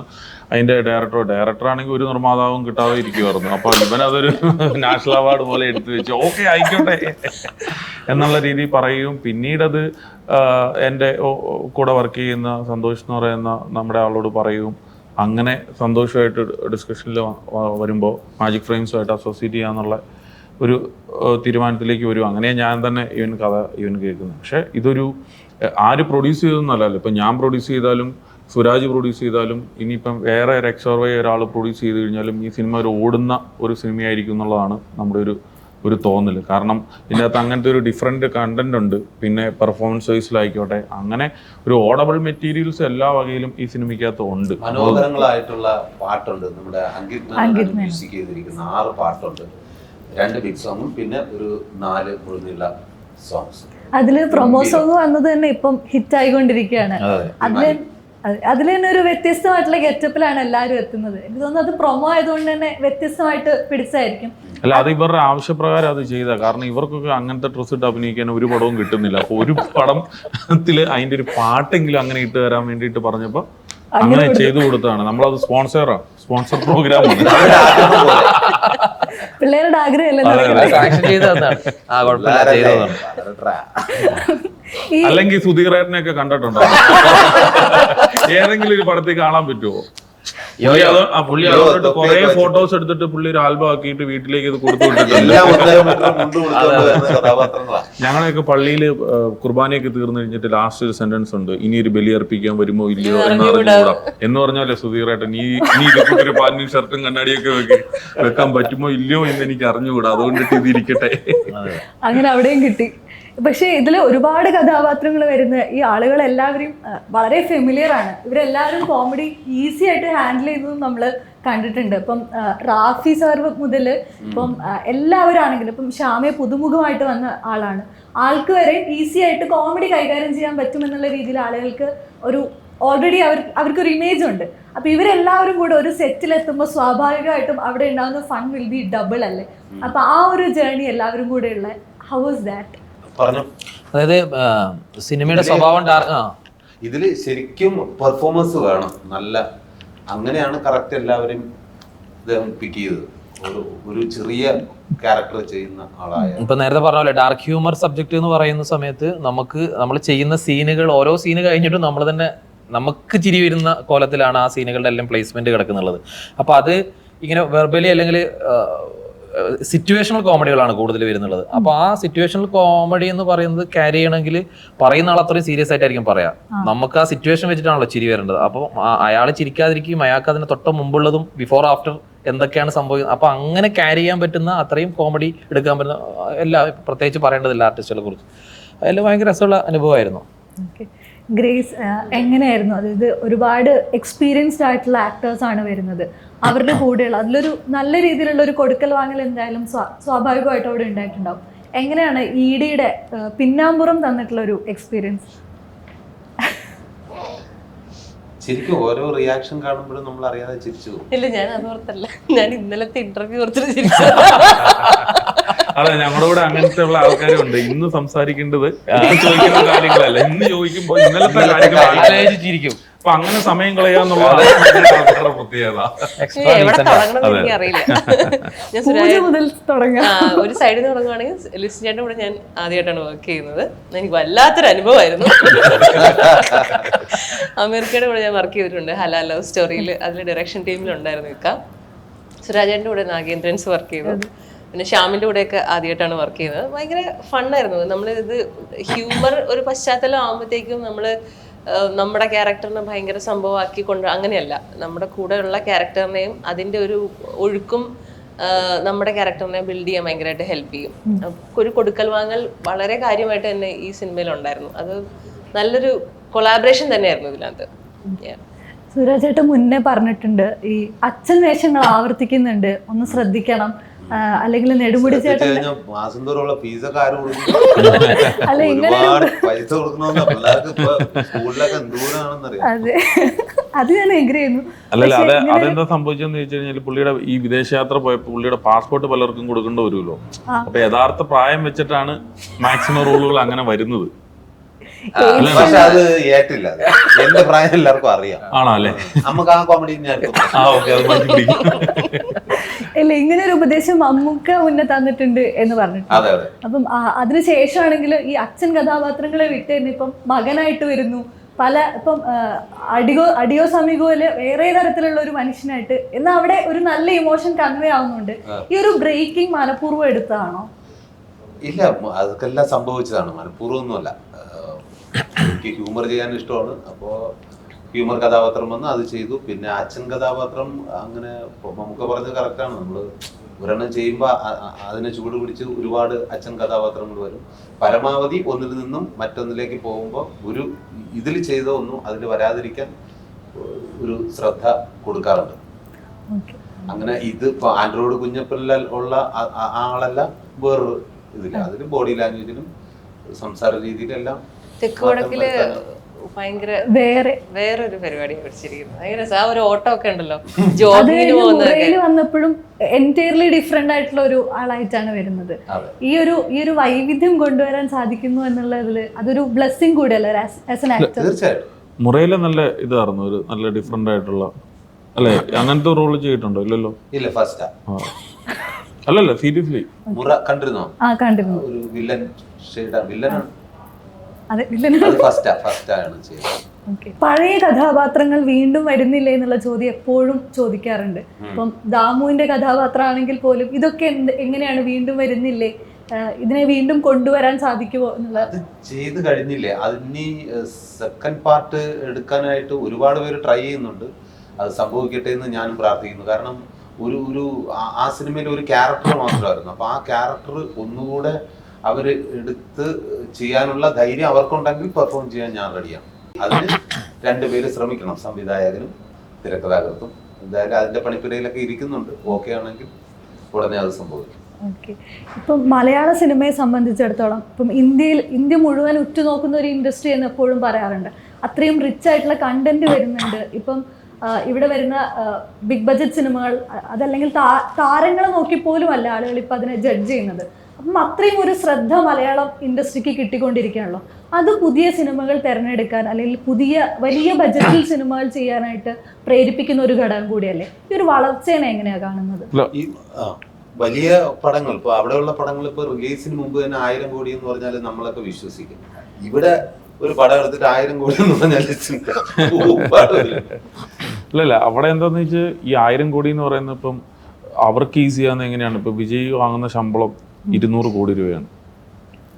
അതിന്റെ ഡയറക്ടറാണെങ്കിൽ ഒരു നിർമ്മാതാവും കിട്ടാതെ ഇരിക്കുമായിരുന്നു. അപ്പൊ ഇവനതൊരു നാഷണൽ അവാർഡ് പോലെ എടുത്തു വെച്ച് ഓക്കെ ആയിക്കോട്ടെ എന്നുള്ള രീതി പറയും. പിന്നീടത് എൻ്റെ കൂടെ വർക്ക് ചെയ്യുന്ന സന്തോഷ് എന്ന് പറയുന്ന നമ്മുടെ ആളോട് പറയും. അങ്ങനെ സന്തോഷമായിട്ട് ഡിസ്കഷനിൽ വരുമ്പോൾ മാജിക് ഫ്രെയിംസുമായിട്ട് അസോസിയേറ്റ് ചെയ്യാന്നുള്ള ഒരു തീരുമാനത്തിലേക്ക് വരും. അങ്ങനെ ഞാൻ തന്നെ കഥ കേൾക്കുന്നത്. പക്ഷെ ഇതൊരു ആര് പ്രൊഡ്യൂസ് ചെയ്തെന്നല്ലല്ലോ. ഇപ്പം ഞാൻ പ്രൊഡ്യൂസ് ചെയ്താലും സുരാജ് പ്രൊഡ്യൂസ് ചെയ്താലും ഇനിയിപ്പം വേറെ ഒരു എക്സോർവൈ ഒരാൾ പ്രൊഡ്യൂസ് ചെയ്ത് കഴിഞ്ഞാലും ഈ സിനിമ ഒരു ഓടുന്ന ഒരു സിനിമയായിരിക്കും എന്നുള്ളതാണ് നമ്മുടെ ഒരു ഒരു തോന്നൽ. കാരണം ഇതിനകത്ത് അങ്ങനത്തെ ഒരു ഡിഫറെൻറ്റ് കണ്ടന്റ് ഉണ്ട്. പിന്നെ പെർഫോമൻസ് വൈസിലായിക്കോട്ടെ, അങ്ങനെ ഒരു ഓഡബിൾ മെറ്റീരിയൽസ് എല്ലാ വകയിലും ഈ സിനിമയ്ക്കകത്ത് ഉണ്ട്. മനോഹരങ്ങളായിട്ടുള്ള പാട്ടുണ്ട്. നമ്മുടെ അങ്കിത് മ്യൂസിക് ചെയ്തിരിക്കുന്ന 6 പാട്ടുണ്ട്, 2 ബിഗ് സോങ്ങും പിന്നെ ഒരു 4 മുഴുനീള സോങ്സ്. അതില് പ്രൊമോ സോങ് വന്നത് തന്നെ ഇപ്പം ഹിറ്റ് ആയിക്കൊണ്ടിരിക്കുകയാണ്. അതിൽ തന്നെ ഒരു വ്യത്യസ്തമായിട്ടുള്ള ഗെറ്റപ്പിലാണ് എല്ലാവരും എത്തുന്നത്. എനിക്ക് തോന്നുന്നു അത് പ്രൊമോ ആയതുകൊണ്ട് തന്നെ വ്യത്യസ്തമായിട്ട് പിടിച്ചായിരിക്കും. അല്ല, അത് ഇവരുടെ ആവശ്യപ്രകാരം അത് ചെയ്ത. കാരണം ഇവർക്കൊക്കെ അങ്ങനത്തെ ഡ്രസ്സ് ഇട്ട് അഭിനയിക്കാൻ ഒരു പടവും കിട്ടുന്നില്ല. അപ്പൊ ഒരു പടത്തില് അതിന്റെ ഒരു പാട്ടെങ്കിലും അങ്ങനെ ഇട്ട് തരാൻ വേണ്ടിയിട്ട് പറഞ്ഞപ്പോ അങ്ങനെ ചെയ്തു കൊടുത്തതാണ്. നമ്മളത് സ്പോൺസർ പ്രോഗ്രാമാണ്. പിള്ളേരുടെ ആഗ്രഹമല്ലേ. അല്ലെങ്കിൽ സുധീറേട്ടനെയൊക്കെ കണ്ടിട്ടുണ്ടോ? ഏതെങ്കിലും ഒരു പടത്തിൽ കാണാൻ പറ്റുമോ? പുള്ളി അതുകൊണ്ട് കുറെ ഫോട്ടോസ് എടുത്തിട്ട് പുള്ളി ഒരു ആൽബം ആക്കിയിട്ട് വീട്ടിലേക്ക് ഇത് കൊടുത്തു വിട്ടിട്ടുണ്ട്. ഞങ്ങളെയൊക്കെ പള്ളിയിൽ കുർബാനയൊക്കെ തീർന്നു കഴിഞ്ഞിട്ട് ലാസ്റ്റ് ഒരു സെന്റൻസ് ഉണ്ട്, ഇനി ഒരു ബലി അർപ്പിക്കാൻ വരുമോ ഇല്ലയോ എന്ന് അറിഞ്ഞുകൂടാ എന്ന് പറഞ്ഞാലേ സുധീറേട്ടൻ, നീ ഇതൊക്കെ പാന്റും ഷർട്ടും കണ്ണാടിയൊക്കെ വെക്കാൻ പറ്റുമോ ഇല്ലയോ എന്ന് എനിക്ക് അറിഞ്ഞുകൂടാ, അതുകൊണ്ടിട്ട് ഇത് ഇരിക്കട്ടെ. അങ്ങനെ അവിടെയും കിട്ടി. പക്ഷേ ഇതിൽ ഒരുപാട് കഥാപാത്രങ്ങൾ വരുന്ന ഈ ആളുകളെല്ലാവരും വളരെ ഫെമിലിയർ ആണ്. ഇവരെല്ലാവരും കോമഡി ഈസി ആയിട്ട് ഹാൻഡിൽ ചെയ്തതും നമ്മൾ കണ്ടിട്ടുണ്ട്. ഇപ്പം റാഫി സാർ മുതൽ ഇപ്പം എല്ലാവരാണെങ്കിലും, ഇപ്പം ഷാമിയ പുതുമുഖമായിട്ട് വന്ന ആളാണ്, ആൾക്ക് വരെ ഈസി ആയിട്ട് കോമഡി കൈകാര്യം ചെയ്യാൻ പറ്റുമെന്നുള്ള രീതിയിൽ ആളുകൾക്ക് ഒരു ഓൾറെഡി അവർക്കൊരു ഇമേജ് ഉണ്ട്. അപ്പം ഇവരെല്ലാവരും കൂടെ ഒരു സെറ്റിലെത്തുമ്പോൾ സ്വാഭാവികമായിട്ടും അവിടെ ഉണ്ടാകുന്ന ഫൺ വിൽ ബി ഡബിൾ അല്ലേ. അപ്പം ആ ഒരു ജേർണി എല്ലാവരും കൂടെ ഉള്ള, ഹൗ വാസ് ദാറ്റ്? അതായത് സിനിമയുടെ സ്വഭാവം ഇതില് ശരിക്കും പെർഫോമൻസ് വേണം നല്ല. അങ്ങനെയാണ് കറക്റ്റ് എല്ലാവരും പിക്ക് ചെയ്തത്. ഒരു ചെറിയ ക്യാരക്ടർ ചെയ്യുന്ന ആളായ, ഇപ്പൊ നേരത്തെ പറഞ്ഞ പോലെ ഡാർക്ക് ഹ്യൂമർ സബ്ജക്ട് എന്ന് പറയുന്ന സമയത്ത് നമ്മൾ ചെയ്യുന്ന സീനുകൾ, ഓരോ സീന് കഴിഞ്ഞിട്ടും നമ്മൾ തന്നെ നമുക്ക് ചിരി വരുന്ന കോലത്തിലാണ് ആ സീനുകളുടെ എല്ലാം പ്ലേസ്മെന്റ് കിടക്കുന്നുള്ളത്. അപ്പൊ അത് ഇങ്ങനെ വെർബലി അല്ലെങ്കിൽ സിറ്റുവേഷണൽ കോമഡികളാണ് കൂടുതൽ വരുന്നുള്ളത്. അപ്പോൾ ആ സിറ്റുവേഷണൽ കോമഡി എന്ന് പറയുന്നത് ക്യാരി ചെയ്യണമെങ്കിൽ പറയുന്ന ആൾ അത്രയും സീരിയസ് ആയിട്ടായിരിക്കും പറയാം. നമുക്ക് ആ സിറ്റുവേഷൻ വെച്ചിട്ടാണല്ലോ ചിരി വരേണ്ടത്. അപ്പോൾ അയാൾ ചിരിക്കാതിരിക്കും, അയാൾക്ക് അതിന് തൊട്ട് മുമ്പുള്ളതും ബിഫോർ ആഫ്റ്റർ എന്തൊക്കെയാണ് സംഭവിക്കുന്നത്, അപ്പോൾ അങ്ങനെ ക്യാരി ചെയ്യാൻ പറ്റുന്ന അത്രയും കോമഡി എടുക്കാൻ പറ്റുന്ന എല്ലാ, പ്രത്യേകിച്ച് പറയേണ്ടതില്ല ആർട്ടിസ്റ്റുകളെ കുറിച്ച്, അതെല്ലാം ഭയങ്കര രസമുള്ള അനുഭവമായിരുന്നു. ഗ്രേസ് എങ്ങനെയായിരുന്നു? അതായത് ഒരുപാട് എക്സ്പീരിയൻസ്ഡ് ആയിട്ടുള്ള ആക്ടേഴ്സാണ് വരുന്നത്, അവരുടെ കൂടെയുള്ള അതിലൊരു നല്ല രീതിയിലുള്ള ഒരു കൊടുക്കൽ വാങ്ങൽ എന്തായാലും സ്വാഭാവികമായിട്ട് അവിടെ ഉണ്ടായിട്ടുണ്ടാവും. എങ്ങനെയാണ് ഇഡിയുടെ പിന്നാമ്പുറം തന്നിട്ടുള്ള ഒരു എക്സ്പീരിയൻസ്? ശരിക്കും ഓരോ റിയാക്ഷൻ കാണുമ്പോഴും നമ്മൾ അറിയാതെ ചിരിച്ചു. ഇല്ല, ഞാൻ അതോർത്തല്ല, ഞാൻ ഇന്നലത്തെ ഇന്റർവ്യൂ ഓർത്തിട്ട് ചിരിച്ചു. അതെ, ഞങ്ങളുടെ കൂടെ അങ്ങനത്തെ ഉള്ള ആൾക്കാരും ഉണ്ട്. ഇന്ന് സംസാരിക്കേണ്ടത് ചോദിക്കുന്ന കാര്യങ്ങളല്ല, ഇന്ന് ചോദിക്കുമ്പോൾ ഇന്നലത്തെ കാര്യങ്ങൾ ചിരിക്കും. അപ്പൊ അങ്ങനെ സമയം കളയാന്നുള്ളത് പ്രത്യേകത. അറിയില്ല. ഒരു സൈഡിൽ നിന്ന് തുടങ്ങുവാണെങ്കിൽ ലിസ്റ്റിന്റെ കൂടെ ഞാൻ ആദ്യമായിട്ടാണ് വർക്ക് ചെയ്യുന്നത്. എനിക്ക് വല്ലാത്തൊരു അനുഭവമായിരുന്നു. അമീർക്കയുടെ കൂടെ ഞാൻ വർക്ക് ചെയ്തിട്ടുണ്ട് ഹലാൽ ലവ് സ്റ്റോറിയിൽ. അതിൽ ഡയറക്ഷൻ ടീമിലുണ്ടായിരുന്നു ഇക്ക. സുരാജേന്റെ കൂടെ നാഗേന്ദ്രൻസ് വർക്ക് ചെയ്തു. പിന്നെ ഷ്യാമിൻ്റെ കൂടെയൊക്കെ ആദ്യമായിട്ടാണ് വർക്ക് ചെയ്യുന്നത്. ഭയങ്കര ഫണ്ണായിരുന്നു. നമ്മളിത് ഹ്യൂമർ ഒരു പശ്ചാത്തലം ആകുമ്പോഴത്തേക്കും നമ്മൾ നമ്മുടെ ക്യാരക്ടറിനെ ഭയങ്കര സംഭവമാക്കി അങ്ങനെയല്ല, നമ്മുടെ കൂടെയുള്ള ക്യാരക്ടറിനെയും അതിൻ്റെ ഒരു ഒഴുക്കും നമ്മുടെ ക്യാരക്ടറിനെ ബിൽഡ് ചെയ്യാൻ ഭയങ്കരമായിട്ട് ഹെൽപ്പ് ചെയ്യും. ഒരു കൊടുക്കൽ വാങ്ങൽ വളരെ കാര്യമായിട്ട് തന്നെ ഈ സിനിമയിൽ ഉണ്ടായിരുന്നു. അത് നല്ലൊരു കൊളാബറേഷൻ തന്നെയായിരുന്നു ഇതിനകത്ത്. സുരാജ് ചേട്ടൻ മുന്നേ പറഞ്ഞിട്ടുണ്ട്, ഈ അച്ഛൻ വേഷങ്ങൾ ആവർത്തിക്കുന്നുണ്ട്, ഒന്ന് ശ്രദ്ധിക്കണം, അല്ലെങ്കിൽ നെടുമുടി ചേട്ടൻ മാസം തോറുള്ള ഫീസൊക്കെ ആരും അല്ല ഇങ്ങനെ പൈസ കൊടുക്കണമെന്ന് പിള്ളേർക്ക് സ്കൂളിലൊക്കെ എന്തോരാണെന്നറിയാം. അതെ, അത് ഞാൻ എഗ്രി ചെയ്യുന്നു. അല്ലല്ല, അതെന്താ സംഭവിച്ചെന്ന് ചോദിച്ചു കഴിഞ്ഞാൽ പുള്ളിയുടെ ഈ വിദേശയാത്ര പോയപ്പോൾ പുള്ളിയുടെ പാസ്പോർട്ട് പലർക്കും കൊടുക്കേണ്ടി വരുമല്ലോ. അപ്പൊ യഥാർത്ഥ പ്രായം വെച്ചിട്ടാണ് മാക്സിമം റൂളുകൾ അങ്ങനെ വരുന്നത്. പക്ഷെ അത് ഏറ്റില്ല. എന്റെ പ്രായം എല്ലാവർക്കും അറിയാം. ആണോ? അല്ലേ, നമുക്ക് ആ കോമഡി ഇല്ല, ഇങ്ങനെ ഒരു ഉപദേശം മമ്മൂക്ക മുന്നേ തന്നിട്ടുണ്ട് എന്ന് പറഞ്ഞിട്ടുണ്ട്. അപ്പം അതിനുശേഷമാണെങ്കിൽ ഈ അച്ഛൻ കഥാപാത്രങ്ങളെ വിട്ടേന്ന് ഇപ്പം മകനായിട്ട് വരുന്നു, പല ഇപ്പം അഡിയോ സമീകോയില് വേറെ തരത്തിലുള്ള ഒരു മനുഷ്യനായിട്ട്, എന്നാൽ അവിടെ ഒരു നല്ല ഇമോഷൻ കൺവേ ആവുന്നുണ്ട്. ഈ ഒരു ബ്രേക്കിംഗ് മനഃപൂർവ്വം എടുത്തതാണോ? ഇല്ല, അതൊക്കെല്ലാം സംഭവിച്ചതാണ്, മനഃപൂർവ്വം ഒന്നുമല്ല. എനിക്ക് ഹ്യൂമർ ചെയ്യാൻ ഇഷ്ടമാണ്. അപ്പോൾ ഹ്യൂമർ കഥാപാത്രം വന്ന് അത് ചെയ്തു. പിന്നെ അച്ഛൻ കഥാപാത്രം അങ്ങനെ നമുക്ക് പറഞ്ഞത് കറക്റ്റാണ്. നമ്മൾ ഒരെണ്ണം ചെയ്യുമ്പോൾ അതിനെ ചൂട് പിടിച്ച് ഒരുപാട് അച്ഛൻ കഥാപാത്രങ്ങൾ വരും. പരമാവധി ഒന്നിൽ നിന്നും മറ്റൊന്നിലേക്ക് പോകുമ്പോൾ ഒരു ഇതിൽ ചെയ്ത ഒന്നും അതിൽ വരാതിരിക്കാൻ ഒരു ശ്രദ്ധ കൊടുക്കാറുണ്ട്. അങ്ങനെ ഇത് ഇപ്പോൾ ആൻഡ്രോയിഡ് കുഞ്ഞപ്പനിൽ ഉള്ള ആളല്ല, വേറൊരു ഇതില്ല. അതിൽ ബോഡി ലാംഗ്വേജിലും സംസാര രീതിയിലെല്ലാം തെക്ക് വടക്കില് ഭയങ്കര വേറൊരു പരിപാടി പഠിച്ചിരിക്കുന്നത്. ഭയങ്കര ആ ഒരു ഓട്ടം ഒക്കെ ഉണ്ടല്ലോ, ജോഗിങ്ങിന് പോകുന്നതൊക്കെ വന്നപ്പോഴും എൻറ്റയർലി ഡിഫറെന്റ് ആയിട്ടുള്ള ഒരു ആളായിട്ടാണ് വരുന്നത്. ഈ ഒരു വൈവിധ്യം കൊണ്ടുവരാൻ സാധിക്കുന്നു എന്നുള്ളതിൽ അതൊരു ബ്ലെസ്സിങ് കൂടിയല്ലേ ആസ് ആൻ ആക്ടർ? തീർച്ചയായിട്ടും. മുറയിലെ നല്ല ഇതായിരുന്നു, ഒരു നല്ല ഡിഫറെന്റ് ആയിട്ടുള്ള അല്ലേ? അങ്ങനത്തെ റോള് ചെയ്തിട്ടുണ്ടോ? ഇല്ലല്ലോ. ഇല്ല, ഫസ്റ്റാ. അല്ലല്ല, സീരിയസ്ലി മുറ കണ്ടിരുന്നോ? കണ്ടിരുന്നു. ഒരു വില്ലൻ ഷെയ്ഡാണ്, വില്ലനാണ്. പഴയ കഥാപാത്രങ്ങൾ വീണ്ടും വരുന്നില്ല എന്നുള്ള ചോദ്യം എപ്പോഴും ചോദിക്കാറുണ്ട്. ഇപ്പം ദാമുവിന്റെ കഥാപാത്രമാണെങ്കിൽ പോലും ഇതൊക്കെ എങ്ങനെയാണ് വീണ്ടും വരുന്നില്ലേ, ഇതിനെ വീണ്ടും കൊണ്ടുവരാൻ സാധിക്കുമോ എന്നുള്ളത് ചെയ്ത് കഴിഞ്ഞില്ലേ. അതിന് സെക്കൻഡ് പാർട്ട് എടുക്കാനായിട്ട് ഒരുപാട് പേര് ട്രൈ ചെയ്യുന്നുണ്ട്. അത് സംഭവിക്കട്ടെ എന്ന് ഞാനും പ്രാർത്ഥിക്കുന്നു. കാരണം ഒരു ആ സിനിമയിൽ ഒരു ക്യാരക്ടർ മാത്രമായിരുന്നു. അപ്പൊ ആ ക്യാരക്ടർ ഒന്നുകൂടെ അവർ എടുത്ത് ചെയ്യാനുള്ള ധൈര്യം അവർക്കുണ്ടെങ്കിൽ പെർഫോം ചെയ്യാൻ ഞാൻ റെഡിയാണ്. അതിന് രണ്ടുപേര് ശ്രമിക്കണം, സംവിധായകനും തിരക്കഥാകൃത്തും. എന്തായാലും അതിന്റെ പണിപ്പുരയിലൊക്കെ ഇരിക്കുന്നുണ്ട്. ഓക്കെ ആണെങ്കിൽ ഉടനെ അത് സംഭവിക്കും. ഓക്കെ. ഇപ്പം മലയാള സിനിമയെ സംബന്ധിച്ചിടത്തോളം ഇപ്പം ഇന്ത്യ മുഴുവൻ ഉറ്റുനോക്കുന്ന ഒരു ഇൻഡസ്ട്രി എന്ന് എപ്പോഴും പറയാറുണ്ട്. അത്രയും റിച്ച് ആയിട്ടുള്ള കണ്ടന്റ് വരുന്നുണ്ട്. ഇപ്പം ഇവിടെ വരുന്ന ബിഗ് ബഡ്ജറ്റ് സിനിമകൾ അതല്ലെങ്കിൽ താരങ്ങളെ നോക്കിപ്പോലും അല്ല ആളുകൾ ഇപ്പം അതിനെ ജഡ്ജ് ചെയ്യുന്നത്. അപ്പം അത്രയും ഒരു ശ്രദ്ധ മലയാളം ഇൻഡസ്ട്രിക്ക് കിട്ടിക്കൊണ്ടിരിക്കുകയാണല്ലോ. അത് പുതിയ സിനിമകൾ തിരഞ്ഞെടുക്കാൻ അല്ലെങ്കിൽ വലിയ ബഡ്ജറ്റിൽ സിനിമകൾ ചെയ്യാനായിട്ട് പ്രേരിപ്പിക്കുന്ന ഒരു ഘടകം കൂടിയല്ലേ? ഈ ഒരു വളർച്ചേനെ എങ്ങനെയാ കാണുന്നത്? ഈ വലിയ പടങ്ങൾ ഇപ്പോൾ അവിടെയുള്ള പടങ്ങൾ ഇപ്പോൾ റിലീസിന് മുമ്പ് തന്നെ 1000 കോടി എന്ന് പറഞ്ഞാൽ നമ്മളൊക്കെ വിശ്വസിക്കും. ഇവിടെ ഒരു പടം എടുത്തിട്ട് 1000 കോടി എന്ന് പറഞ്ഞാൽ അല്ലല്ല, അവിടെ എന്താന്ന് വെച്ചാൽ ഈ 1000 കോടി എന്ന് പറയുന്നത് ഇപ്പം അവർക്ക് ഈസിയാന്ന് എങ്ങനെയാണ്? ഇപ്പൊ വിജയ് വാങ്ങുന്ന ശമ്പളം 200 കോടി രൂപയാണ്,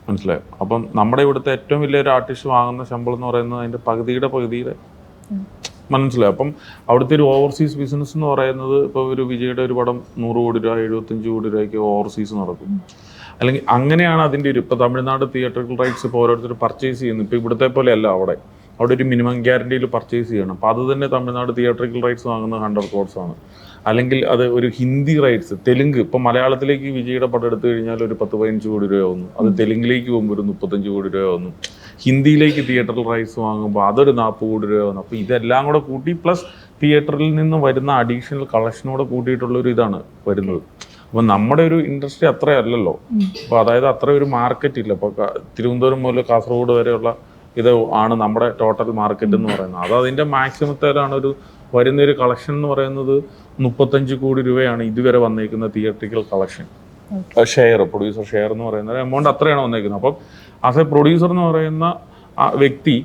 മനസ്സിലായോ? അപ്പം നമ്മുടെ ഇവിടുത്തെ ഏറ്റവും വലിയൊരു ആർട്ടിസ്റ്റ് വാങ്ങുന്ന ശമ്പളം എന്ന് പറയുന്നത് അതിന്റെ പകുതിയുടെ മനസ്സിലായോ? അപ്പം അവിടുത്തെ ഒരു ഓവർസീസ് ബിസിനസ് എന്ന് പറയുന്നത് ഇപ്പോൾ ഒരു വിജയുടെ ഒരു പടം 100 കോടി രൂപ 75 കോടി രൂപയ്ക്ക് ഓവർസീസ് നടക്കും. അല്ലെങ്കിൽ അങ്ങനെയാണ് അതിൻ്റെ ഒരു ഇപ്പോൾ തമിഴ്നാട് തിയേറ്ററിക്കൽ റൈറ്റ്സ് ഇപ്പോൾ ഓരോരുത്തർ പർച്ചേസ് ചെയ്യുന്നു. ഇപ്പോൾ ഇവിടുത്തെ പോലെ അല്ല, അവിടെ ഒരു മിനിമം ഗ്യാരണ്ടിയിൽ പർച്ചേസ് ചെയ്യണം. അപ്പോൾ അത് തന്നെ തമിഴ്നാട് തിയേറ്ററിക്കൽ റൈറ്റ്സ് വാങ്ങുന്നത് 100 crores ആണ്. അല്ലെങ്കിൽ അത് ഒരു ഹിന്ദി റൈറ്റ്സ്, തെലുങ്ക്, ഇപ്പം മലയാളത്തിലേക്ക് വിജയുടെ പടം എടുത്തു കഴിഞ്ഞാൽ ഒരു 10-15 കോടി രൂപയാവുന്നു. അത് തെലുങ്കിലേക്ക് പോകുമ്പോൾ ഒരു 35 കോടി രൂപയാവുന്നു. ഹിന്ദിയിലേക്ക് തിയേറ്ററിൽ റൈറ്റ്സ് വാങ്ങുമ്പോൾ അതൊരു 40 കോടി രൂപയാവുന്നു. അപ്പോൾ ഇതെല്ലാം കൂടെ കൂട്ടി പ്ലസ് തിയേറ്ററിൽ നിന്ന് വരുന്ന അഡീഷണൽ കളക്ഷനോടെ കൂട്ടിയിട്ടുള്ളൊരു ഇതാണ് വരുന്നത്. അപ്പോൾ നമ്മുടെ ഒരു ഇൻഡസ്ട്രി അത്രയല്ലല്ലോ. അപ്പോൾ അതായത് അത്ര ഒരു മാർക്കറ്റ് ഇല്ല. അപ്പോൾ തിരുവനന്തപുരം മുതൽ കാസർഗോഡ് വരെയുള്ള ഇത് ആണ് നമ്മുടെ ടോട്ടൽ മാർക്കറ്റ് എന്ന് പറയുന്നത്. അത് അതിൻ്റെ മാക്സിമത്തിലാണ് ഒരു വരുന്നൊരു കളക്ഷൻ എന്ന് പറയുന്നത് 35 കോടി രൂപയാണ് ഇതുവരെ വന്നേക്കുന്ന theatrical collection share, producer share എന്ന് പറയുന്നത് എമൗണ്ട് അത്രയാണ് വന്നേക്കുന്നത്. അപ്പം ആസ് എ പ്രൊഡ്യൂസർ എന്ന് പറയുന്ന ആ വ്യക്തി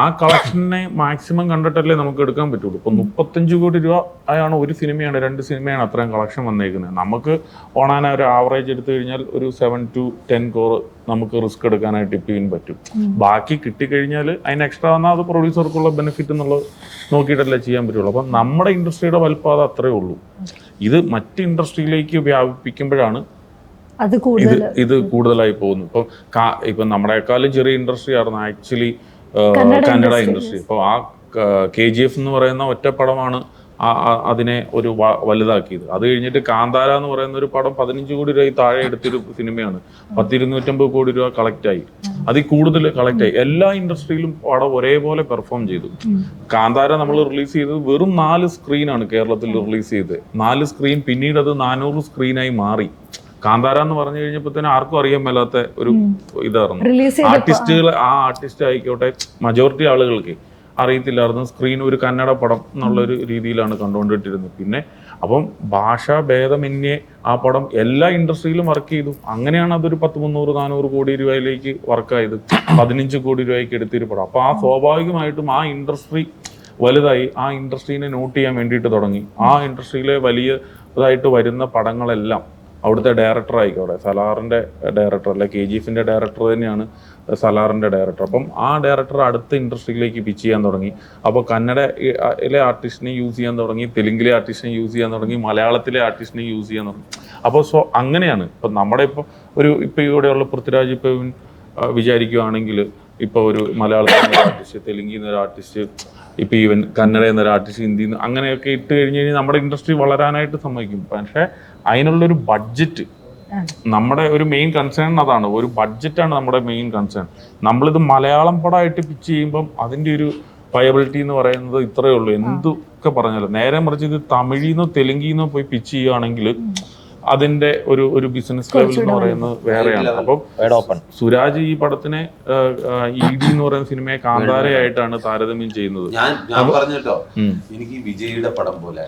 ആ കളക്ഷനെ മാക്സിമം കണ്ടിട്ടല്ലേ നമുക്ക് എടുക്കാൻ പറ്റുള്ളൂ. ഇപ്പം 35 കോടി രൂപ ആണ് ഒരു സിനിമയാണ്, 2 സിനിമയാണ് അത്രയും കളക്ഷൻ വന്നേക്കുന്നത്. നമുക്ക് ഓണാൻ ഒരു ആവറേജ് എടുത്തു കഴിഞ്ഞാൽ ഒരു 7 to 10 crore നമുക്ക് റിസ്ക് എടുക്കാനായിട്ട് ഇപ്പം പറ്റും. ബാക്കി കിട്ടിക്കഴിഞ്ഞാൽ അതിന് എക്സ്ട്രാ വന്നാൽ അത് പ്രൊഡ്യൂസർക്കുള്ള ബെനിഫിറ്റ് എന്നുള്ളത് നോക്കിയിട്ടല്ലേ ചെയ്യാൻ പറ്റുള്ളൂ. അപ്പം നമ്മുടെ ഇൻഡസ്ട്രിയുടെ വലുപ്പം അത് അത്രേ ഉള്ളൂ. ഇത് മറ്റ് ഇൻഡസ്ട്രിയിലേക്ക് വ്യാപിപ്പിക്കുമ്പോഴാണ് ഇത് കൂടുതലായി പോകുന്നു. ഇപ്പം നമ്മളെക്കാളും ചെറിയ ഇൻഡസ്ട്രി ആയിരുന്നു ആക്ച്വലി കന്നഡ ഇൻഡസ്ട്രി. അപ്പോൾ ആ KGF എന്ന് പറയുന്ന ഒറ്റ പടമാണ് അതിനെ ഒരു വലുതാക്കിയത്. അത് കഴിഞ്ഞിട്ട് കാന്താര എന്ന് പറയുന്ന ഒരു പടം 15 കോടി രൂപ താഴെ എടുത്തൊരു സിനിമയാണ്. 250 കോടി രൂപ കളക്റ്റായി, അതിൽ കൂടുതൽ കളക്റ്റായി. എല്ലാ ഇൻഡസ്ട്രിയിലും പടം ഒരേപോലെ പെർഫോം ചെയ്തു. കാന്താര നമ്മൾ റിലീസ് ചെയ്തത് വെറും 4 സ്ക്രീനാണ് കേരളത്തിൽ റിലീസ് ചെയ്തത്. 4 സ്ക്രീൻ പിന്നീട് അത് 400 സ്ക്രീനായി മാറി. കാന്താര എന്ന് പറഞ്ഞു കഴിഞ്ഞപ്പോൾ തന്നെ ആർക്കും അറിയാൻ മേലാത്ത ഒരു ഇതായിരുന്നു. ആർട്ടിസ്റ്റ് ആയിക്കോട്ടെ മജോറിറ്റി ആളുകൾക്ക് അറിയത്തില്ലായിരുന്നു. സ്ക്രീൻ ഒരു കന്നഡ പടം എന്നുള്ളൊരു രീതിയിലാണ് കണ്ടുകൊണ്ടിട്ടിരുന്നത്. പിന്നെ അപ്പം ഭാഷാ ഭേദമന്യേ ആ പടം എല്ലാ ഇൻഡസ്ട്രിയിലും വർക്ക് ചെയ്തു. അങ്ങനെയാണ് അതൊരു 300-400 കോടി രൂപയിലേക്ക് വർക്കായത്. 15 കോടി രൂപയ്ക്ക് എടുത്തൊരു പടം. അപ്പോൾ ആ സ്വാഭാവികമായിട്ടും ആ ഇൻഡസ്ട്രി വലുതായി. ആ ഇൻഡസ്ട്രീനെ നോട്ട് ചെയ്യാൻ വേണ്ടിയിട്ട് തുടങ്ങി. ആ ഇൻഡസ്ട്രിയിലെ വലിയതായിട്ട് വരുന്ന പടങ്ങളെല്ലാം അവിടുത്തെ ഡയറക്ടർ ആയിക്കോട്ടെ, സലാറിൻ്റെ ഡയറക്ടർ അല്ലെ KGF ഡയറക്ടർ തന്നെയാണ് സലാറിൻ്റെ ഡയറക്ടർ. അപ്പം ആ ഡയറക്ടർ അടുത്ത ഇൻഡസ്ട്രിയിലേക്ക് പിച്ച് ചെയ്യാൻ തുടങ്ങി. അപ്പോൾ കന്നഡയിലെ ആർട്ടിസ്റ്റിനെ യൂസ് ചെയ്യാൻ തുടങ്ങി, തെലുങ്കിലെ ആർട്ടിസ്റ്റിനെ യൂസ് ചെയ്യാൻ തുടങ്ങി, മലയാളത്തിലെ ആർട്ടിസ്റ്റിനെ യൂസ് ചെയ്യാൻ തുടങ്ങി. അപ്പോൾ അങ്ങനെയാണ് ഇപ്പം നമ്മുടെ ഇപ്പോൾ ഇവിടെയുള്ള പൃഥ്വിരാജ് ഇപ്പം വിചാരിക്കുകയാണെങ്കിൽ ഇപ്പോൾ ഒരു മലയാളത്തിൽ നിന്നൊരു ആർട്ടിസ്റ്റ്, തെലുങ്കിൽ നിന്നൊരു ആർട്ടിസ്റ്റ്, ഇപ്പോൾ ഈവൻ കന്നഡയിൽ നിന്നൊരു ആർട്ടിസ്റ്റ്, ഹിന്ദിയിൽ നിന്ന് അങ്ങനെയൊക്കെ ഇട്ട് കഴിഞ്ഞ് കഴിഞ്ഞാൽ നമ്മുടെ ഇൻഡസ്ട്രി വളരാനായിട്ട് സമ്മതിക്കും. പക്ഷേ അതിനുള്ളൊരു ബഡ്ജറ്റ്, നമ്മുടെ ഒരു മെയിൻ കൺസേൺ അതാണ്. ഒരു ബഡ്ജറ്റാണ് നമ്മുടെ മെയിൻ കൺസേൺ. നമ്മളിത് മലയാളം പടമായിട്ട് പിച്ച് ചെയ്യുമ്പം അതിൻ്റെ ഒരു വയബിലിറ്റി എന്ന് പറയുന്നത് ഇത്രയേ ഉള്ളൂ. എന്തൊക്കെ പറഞ്ഞാലും നേരെ മറിച്ച് ഇത് തമിഴിൽ തെലുങ്കിന്നോ പോയി പിച്ച് ചെയ്യുകയാണെങ്കിൽ അതിന്റെ ഒരു ബിസിനസ് ലെവൽ എന്ന് പറയുന്നത് വേറെയാണ്. അപ്പം സുരാജ് ഈ പടത്തിനെ ED എന്ന് പറയുന്ന സിനിമയെ കാന്താരയായിട്ടാണ് താരതമ്യം ചെയ്യുന്നത്. ഞാൻ പറഞ്ഞിട്ടോ, എനിക്ക് വിജയുടെ പടം പോലെ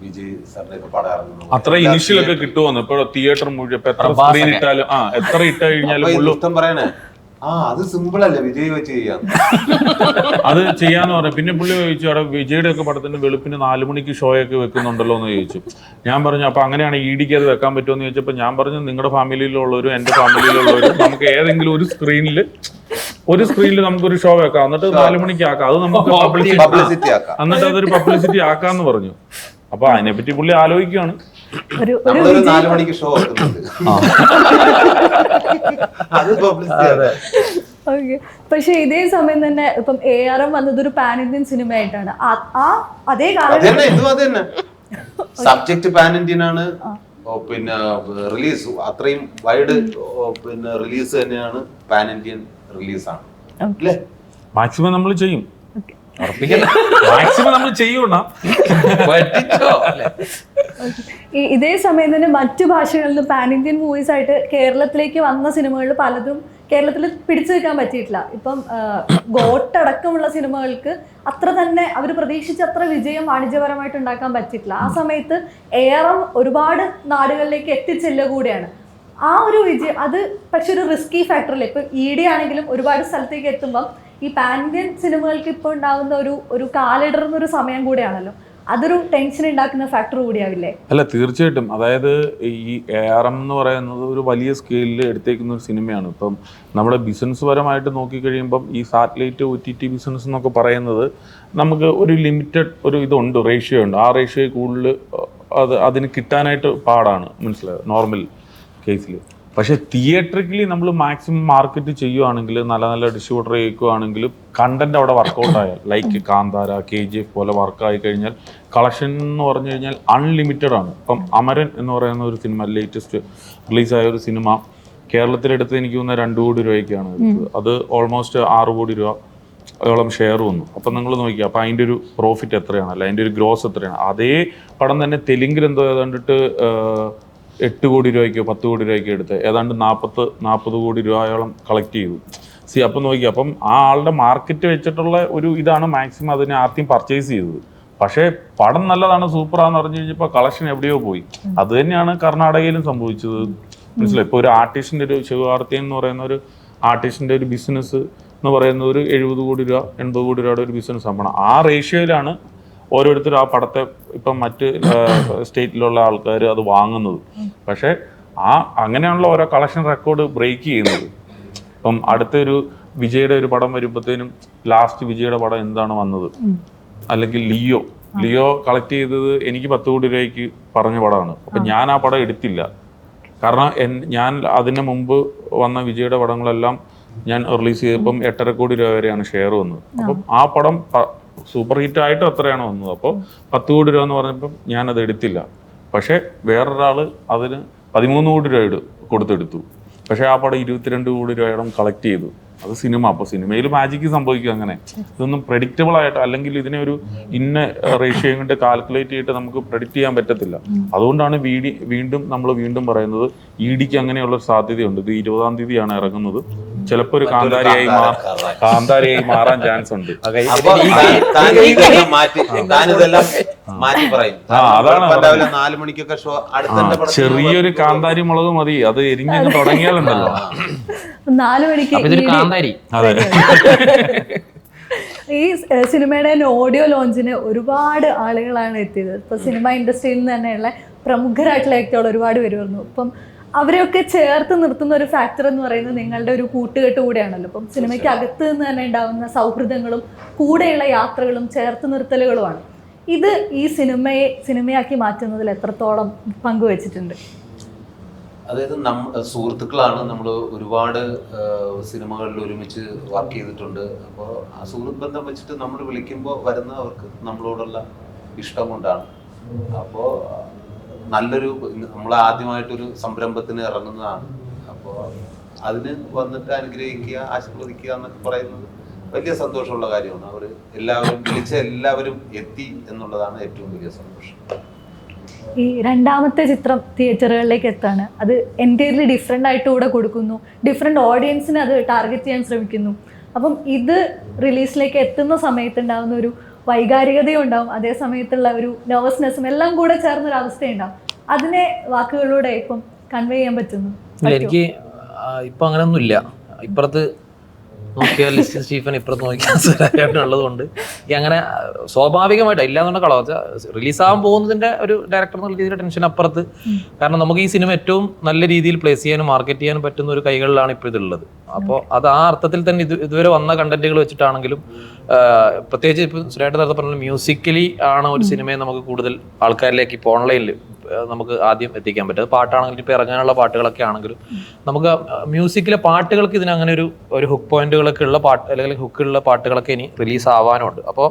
വിജയ് സാറിന്റെ പടം ഇറങ്ങുന്നു അത്ര ഇനിഷ്യലൊക്കെ കിട്ടുമെന്ന്. ഇപ്പൊ തിയേറ്റർ മുഴുവൻ എത്ര സ്ക്രീൻ ഇട്ടാലും എത്ര ഇട്ട് കഴിഞ്ഞാലും ഇഷ്ടം പറയണേ അത് സിമ്പിൾ അല്ലേ വിജയ് വെച്ച് ചെയ്യാം, അത് ചെയ്യാന്ന് പറഞ്ഞു. പിന്നെ പുള്ളി ചോദിച്ചു, അവിടെ വിജയുടെ ഒക്കെ പടത്തിന് വെളുപ്പിന് 4 മണിക്ക് ഷോ ഒക്കെ വെക്കുന്നുണ്ടല്ലോ എന്ന് ചോദിച്ചു. ഞാൻ പറഞ്ഞു അപ്പൊ അങ്ങനെയാണ് EDക്ക് അത് വെക്കാൻ പറ്റുമോ എന്ന് ചോദിച്ചപ്പോൾ ഞാൻ പറഞ്ഞു നിങ്ങളുടെ ഫാമിലിയിലുള്ളവരും എൻ്റെ ഫാമിലിയിലുള്ളവരും നമുക്ക് ഏതെങ്കിലും ഒരു സ്ക്രീനിൽ നമുക്കൊരു ഷോ വെക്കാം, എന്നിട്ട് 4 മണിക്ക് ആക്കാം, അത് നമുക്ക് പബ്ലിസിറ്റി ആക്കാം, എന്നിട്ട് അതൊരു പബ്ലിസിറ്റി ആക്കാന്ന് പറഞ്ഞു. അപ്പൊ അതിനെപ്പറ്റി പുള്ളി ആലോചിക്കുകയാണ്. 4 മണിക്ക് ഷോ പക്ഷെ ഇതേ സമയം തന്നെ ഇപ്പം ARM വന്നത് ഒരു പാൻ ഇന്ത്യൻ സിനിമ ആയിട്ടാണ്. അതേ കാലഘട്ടം സബ്ജക്ട് പാൻ ഇന്ത്യൻ ആണ്, പിന്നെ റിലീസ് അത്രയും വൈഡ് പിന്നെ റിലീസ് തന്നെയാണ്, പാൻ ഇന്ത്യൻ റിലീസാണ് അല്ലേ. മാക്സിമം നമ്മൾ ചെയ്യും, മാക്സിമം നമ്മൾ ചെയ്യൂണ. ഇതേ സമയം തന്നെ മറ്റു ഭാഷകളിൽ നിന്ന് പാൻ ഇന്ത്യൻ മൂവീസ് ആയിട്ട് കേരളത്തിലേക്ക് വന്ന സിനിമകളിൽ പലതും കേരളത്തിൽ പിടിച്ചു നിൽക്കാൻ പറ്റിയിട്ടില്ല. ഇപ്പം ഗോട്ടടക്കമുള്ള സിനിമകൾക്ക് അത്ര തന്നെ അവർ പ്രതീക്ഷിച്ച അത്ര വിജയം വാണിജ്യപരമായിട്ട് ഉണ്ടാക്കാൻ പറ്റിയിട്ടില്ല. ആ സമയത്ത് ARM ഒരുപാട് നാടുകളിലേക്ക് എത്തിച്ചെല്ലുക കൂടിയാണ്. ആ ഒരു വിജയം അത് പക്ഷെ ഒരു റിസ്കി ഫാക്ടറല്ലേ. ഇപ്പം ED ആണെങ്കിലും ഒരുപാട് സ്ഥലത്തേക്ക് എത്തുമ്പം ഈ പാൻ ഇന്ത്യൻ സിനിമകൾക്ക് ഇപ്പോൾ ഉണ്ടാകുന്ന ഒരു കാലിടറുന്നൊരു സമയം കൂടെയാണല്ലോ. അതൊരു ടെൻഷൻ ഉണ്ടാക്കുന്ന ഫാക്ടർ കൂടിയാവില്ലേ? അല്ല, തീർച്ചയായിട്ടും. അതായത് ഈ ARM എന്ന് പറയുന്നത് ഒരു വലിയ സ്കെയിലിൽ എടുത്തേക്കുന്ന ഒരു സിനിമയാണ്. ഇപ്പം നമ്മുടെ ബിസിനസ് പരമായിട്ട് നോക്കിക്കഴിയുമ്പം ഈ സാറ്റലൈറ്റ് OTT ബിസിനസ് എന്നൊക്കെ പറയുന്നത് നമുക്ക് ഒരു ലിമിറ്റഡ് ഒരു ഇതുണ്ട്, റേഷ്യോ ഉണ്ട്. ആ റേഷ്യോ കൂടുതൽ അതിന് കിട്ടാനായിട്ട് പാടാണ്, മനസ്സിലായത് നോർമൽ കേസിൽ. പക്ഷേ തിയേറ്ററിക്കലി നമ്മൾ മാക്സിമം മാർക്കറ്റ് ചെയ്യുകയാണെങ്കിൽ, നല്ല നല്ല ഡിസ്ട്രിബ്യൂട്ടർ ചെയ്യുകയാണെങ്കിൽ, കണ്ടന്റ് അവിടെ വർക്കൗട്ട് ആയാൽ, ലൈക്ക് കാന്താര, KGF പോലെ വർക്കായി കഴിഞ്ഞാൽ കളക്ഷൻ എന്ന് പറഞ്ഞു കഴിഞ്ഞാൽ അൺലിമിറ്റഡ് ആണ്. ഇപ്പം അമരൻ എന്ന് പറയുന്ന ഒരു സിനിമ, ലേറ്റസ്റ്റ് റിലീസായ ഒരു സിനിമ, കേരളത്തിലെടുത്ത് എനിക്ക് തോന്നുന്ന 2 കോടി രൂപയ്ക്കാണ് എടുത്തത്. അത് ഓൾമോസ്റ്റ് 6 കോടി രൂപയോളം ഷെയർ വന്നു. അപ്പം നിങ്ങൾ നോക്കിയാൽ അപ്പോൾ അതിൻ്റെ ഒരു പ്രോഫിറ്റ് എത്രയാണ്, അല്ല അതിൻ്റെ ഒരു ഗ്രോസ് എത്രയാണ്. അതേ പടം തന്നെ തെലുങ്കിൽ എന്തോ ഏതാണ്ടിട്ട് 8 കോടി രൂപയ്ക്കോ 10 കോടി രൂപയ്ക്കോ എടുത്ത് ഏതാണ്ട് 40 കോടി രൂപയോളം കളക്ട് ചെയ്തു. അപ്പം നോക്കി, അപ്പം ആ ആളുടെ മാർക്കറ്റ് വെച്ചിട്ടുള്ള ഒരു ഇതാണ് മാക്സിമം അതിനെ ആദ്യം പർച്ചേസ് ചെയ്തത്. പക്ഷേ പടം നല്ലതാണ്, സൂപ്പറാന്ന് പറഞ്ഞു കഴിഞ്ഞപ്പോൾ കളക്ഷൻ എവിടെയോ പോയി. അത് തന്നെയാണ് കർണാടകയിലും സംഭവിച്ചത്, മനസ്സിലായി. ഇപ്പോൾ ഒരു ആർട്ടിസ്റ്റിൻ്റെ ഒരു ശിവകാർത്തിയൻ എന്ന് പറയുന്ന ഒരു ആർട്ടിസ്റ്റിൻ്റെ ഒരു ബിസിനസ് എന്ന് പറയുന്നത് ഒരു 70 കോടി രൂപ 80 കോടി രൂപയുടെ ഒരു ബിസിനസ് ആവണം. ആ റേഷ്യോയിലാണ് ഓരോരുത്തരും ആ പടത്തെ ഇപ്പം മറ്റ് സ്റ്റേറ്റിലുള്ള ആൾക്കാർ അത് വാങ്ങുന്നത്. പക്ഷേ അങ്ങനെയാണല്ലോ ഓരോ കളക്ഷൻ റെക്കോർഡ് ബ്രേക്ക് ചെയ്യുന്നത്. ഇപ്പം അടുത്തൊരു വിജയുടെ ഒരു പടം വരുമ്പോഴത്തേനും ലാസ്റ്റ് വിജയുടെ പടം എന്താണ് വന്നത്, അല്ലെങ്കിൽ ലിയോ കളക്ട് ചെയ്തത് എനിക്ക് 10 കോടി രൂപയ്ക്ക് പറഞ്ഞ പടമാണ്. അപ്പം ഞാൻ ആ പടം എടുത്തില്ല. കാരണം ഞാൻ അതിന് മുമ്പ് വന്ന വിജയുടെ പടങ്ങളെല്ലാം ഞാൻ റിലീസ് ചെയ്തപ്പം 8.5 കോടി രൂപ വരെയാണ് ഷെയർ വന്നത്. അപ്പം ആ പടം സൂപ്പർ ഹിറ്റ് ആയിട്ട് അത്രയാണ് വന്നത്. അപ്പോൾ 10 കോടി രൂപ എന്ന് പറഞ്ഞപ്പം ഞാനത് എടുത്തില്ല. പക്ഷേ വേറൊരാൾ അതിന് 13 കോടി രൂപ കൊടുത്തെടുത്തു. പക്ഷേ ആ പടം 22 കോടി രൂപയോളം കളക്ട് ചെയ്തു. അത് സിനിമ. അപ്പോൾ സിനിമയിൽ മാജിക്ക് സംഭവിക്കും. അങ്ങനെ ഇതൊന്നും പ്രെഡിക്റ്റബിൾ ആയിട്ട്, അല്ലെങ്കിൽ ഇതിനെ ഒരു ഇന്ന റേഷ്യോ കൊണ്ട് കാൽക്കുലേറ്റ് ചെയ്തിട്ട് നമുക്ക് പ്രെഡിക്റ്റ് ചെയ്യാൻ പറ്റത്തില്ല. അതുകൊണ്ടാണ് നമ്മൾ വീണ്ടും പറയുന്നത് EDക്ക് അങ്ങനെയുള്ള സാധ്യതയുണ്ട്. ഇത് 20-ാം തീയതിയാണ് ഇറങ്ങുന്നത്. ചിലപ്പോൾ ഒരു കാന്താരിയായി മാറാൻ ചാൻസ് ഉണ്ട്. ചെറിയൊരു കാന്താരി മുളക് മതി, അത് എരിഞ്ഞങ്ങ് തുടങ്ങിയാലുണ്ടല്ലോ 4 മണിക്ക്. ഈ സിനിമയുടെ ഓഡിയോ ലോഞ്ചിന് ഒരുപാട് ആളുകളാണ് എത്തിയത്. ഇപ്പൊ സിനിമ ഇൻഡസ്ട്രിയിൽ നിന്ന് തന്നെയുള്ള പ്രമുഖരായിട്ടുള്ള വ്യക്തികൾ ഒരുപാട് പേര് വരുന്നു. അപ്പം അവരെയൊക്കെ ചേർത്ത് നിർത്തുന്ന ഒരു ഫാക്ടർ എന്ന് പറയുന്നത് നിങ്ങളുടെ ഒരു കൂട്ടുകെട്ട് കൂടെയാണല്ലോ. അപ്പം സിനിമയ്ക്ക് അകത്ത് നിന്ന് തന്നെ ഉണ്ടാകുന്ന സൗഹൃദങ്ങളും കൂടെയുള്ള യാത്രകളും ചേർത്ത് നിർത്തലുകളുമാണ്. ഇത് ഈ സിനിമയാക്കി മാറ്റുന്നതിൽ എത്രത്തോളം പങ്കുവച്ചിട്ടുണ്ട്? അതായത് സുഹൃത്തുക്കളാണ്. നമ്മൾ ഒരുപാട് സിനിമകളിൽ ഒരുമിച്ച് വർക്ക് ചെയ്തിട്ടുണ്ട്. അപ്പോൾ ആ സുഹൃത്ത് ബന്ധം വെച്ചിട്ട് നമ്മൾ വിളിക്കുമ്പോൾ വരുന്നവർക്ക് നമ്മളോടുള്ള ഇഷ്ടം കൊണ്ടാണ്. അപ്പോൾ നല്ലൊരു നമ്മൾ ആദ്യമായിട്ടൊരു സംരംഭത്തിന് ഇറങ്ങുന്നതാണ്. അപ്പോൾ അതിന് വന്നിട്ട് അനുഗ്രഹിക്കുക, ആശീർവദിക്കുക എന്നൊക്കെ പറയുന്നത് വലിയ സന്തോഷമുള്ള കാര്യമാണ്. അവർ എല്ലാവരും വിളിച്ച എല്ലാവരും എത്തി എന്നുള്ളതാണ് ഏറ്റവും വലിയ സന്തോഷം. ഈ രണ്ടാമത്തെ ചിത്രം തിയേറ്ററുകളിലേക്ക് എത്താണ്. അത് എൻറ്റയർലി ഡിഫറെൻ്റ് ആയിട്ട് കൂടെ കൊടുക്കുന്നു, ഡിഫറെൻ്റ് ഓഡിയൻസിനെ അത് ടാർഗറ്റ് ചെയ്യാൻ ശ്രമിക്കുന്നു. അപ്പം ഇത് റിലീസിലേക്ക് എത്തുന്ന സമയത്ത് ഉണ്ടാകുന്ന ഒരു വൈകാരികതയും ഉണ്ടാവും, അതേ സമയത്തുള്ള ഒരു നെർവസ്നെസ്സും എല്ലാം കൂടെ ചേർന്നൊരു അവസ്ഥയുണ്ടാവും. അതിനെ വാക്കുകളിലൂടെ ഇപ്പം കൺവേ ചെയ്യാൻ പറ്റുന്നു? എനിക്ക് ഇപ്പം അങ്ങനെയൊന്നും ഇല്ല. ഇപ്പുറത്ത് നോക്കിയാൽ ലിസ്റ്റിൻ സ്റ്റീഫൻ, ഇപ്പുറത്ത് നോക്കിയാൽ ഉള്ളത് കൊണ്ട് അങ്ങനെ സ്വാഭാവികമായിട്ട് ഇല്ലാന്നുകൊണ്ട് കളവച്ച റിലീസാകാൻ പോകുന്നതിന്റെ ഒരു ഡയറക്ടർ എന്നുള്ള രീതിയിൽ ടെൻഷൻ അപ്പുറത്ത്. കാരണം നമുക്ക് ഈ സിനിമ ഏറ്റവും നല്ല രീതിയിൽ പ്ലേസ് ചെയ്യാനും മാർക്കറ്റ് ചെയ്യാനും പറ്റുന്ന ഒരു കൈകളിലാണ് ഇപ്പോൾ ഇതുള്ളത്. അപ്പോൾ അത് ആ അർത്ഥത്തിൽ തന്നെ ഇതുവരെ വന്ന കണ്ടന്റുകൾ വെച്ചിട്ടാണെങ്കിലും പ്രത്യേകിച്ച് ഇപ്പം സുരേട്ടൻ നേരത്തെ പറഞ്ഞ മ്യൂസിക്കലി ആണ് ഒരു സിനിമയെ നമുക്ക് കൂടുതൽ ആൾക്കാരിലേക്ക് ഇപ്പോൾ ഓൺലൈനിൽ നമുക്ക് ആദ്യം എത്തിക്കാൻ പറ്റും. അത് പാട്ടാണെങ്കിലും ഇപ്പോൾ ഇറങ്ങാനുള്ള പാട്ടുകളൊക്കെ ആണെങ്കിലും നമുക്ക് മ്യൂസിക്കിലെ പാട്ടുകൾക്ക് ഇതിന് അങ്ങനെ ഒരു ഹുക്ക് പോയിന്റുകളൊക്കെ ഉള്ള പാട്ട് അല്ലെങ്കിൽ ഹുക്കുള്ള പാട്ടുകളൊക്കെ ഇനി റിലീസ് ആവാനുണ്ട്. അപ്പോൾ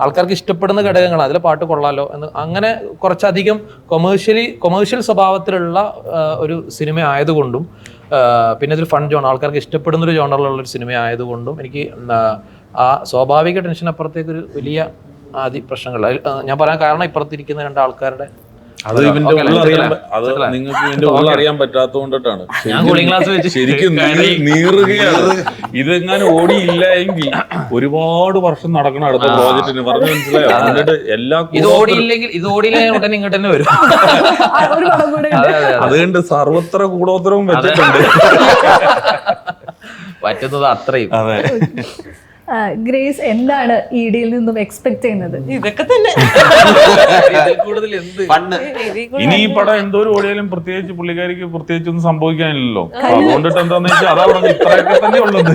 ആൾക്കാർക്ക് ഇഷ്ടപ്പെടുന്ന ഘടകങ്ങൾ അതിലെ പാട്ട് കൊള്ളാലോ എന്ന് അങ്ങനെ കുറച്ചധികം കൊമേഴ്ഷ്യൽ സ്വഭാവത്തിലുള്ള ഒരു സിനിമ ആയതുകൊണ്ടും പിന്നെ ഇതൊരു ഫൺ ജോണർ, ആൾക്കാർക്ക് ഇഷ്ടപ്പെടുന്ന ഒരു ജോണറിലുള്ള ഒരു സിനിമ ആയതുകൊണ്ടും എനിക്ക് ആ സ്വാഭാവിക ടെൻഷൻ അപ്പുറത്തേക്ക് ഒരു വലിയ ആദ്യ പ്രശ്നങ്ങൾ ഞാൻ പറയാൻ കാരണം ഇപ്പുറത്തിരിക്കുന്ന രണ്ട് ആൾക്കാരുടെ അത് ഇവന്റെ അത് നിങ്ങൾക്ക് ഇതിന്റെ ഉള്ളറിയാൻ പറ്റാത്തതുകൊണ്ടിട്ടാണ്. ശരിക്കും നീറുകയാണ്. ഇതെങ്ങനെ ഓടിയില്ല എങ്കിൽ ഒരുപാട് വർഷം നടക്കണം അടുത്ത പ്രോജക്റ്റിന്. പറഞ്ഞു മനസ്സിലായോ? എന്നിട്ട് എല്ലാ ഇങ്ങോട്ട് തന്നെ വരും. അതുകൊണ്ട് സർവത്ര കൂടോത്തരവും വെച്ചിട്ടുണ്ട് പറ്റുന്നത് അത്രയും. അതെ. ഗ്രേസ് എന്താണ് ഇഡിയിൽ നിന്നും എക്സ്പെക്ട് ചെയ്യുന്നത്? ഇതൊക്കെ തന്നെ. ഇനി ഈ പടം എന്തോരം ഓടിയാലും പ്രത്യേകിച്ച് പുള്ളിക്കാരിക്ക് പ്രത്യേകിച്ചൊന്നും സംഭവിക്കാനില്ലല്ലോ. അതുകൊണ്ടിട്ട് എന്താന്ന് വെച്ചാൽ അതാ പറഞ്ഞത് ഇത്രയൊക്കെ തന്നെ ഉള്ളത്.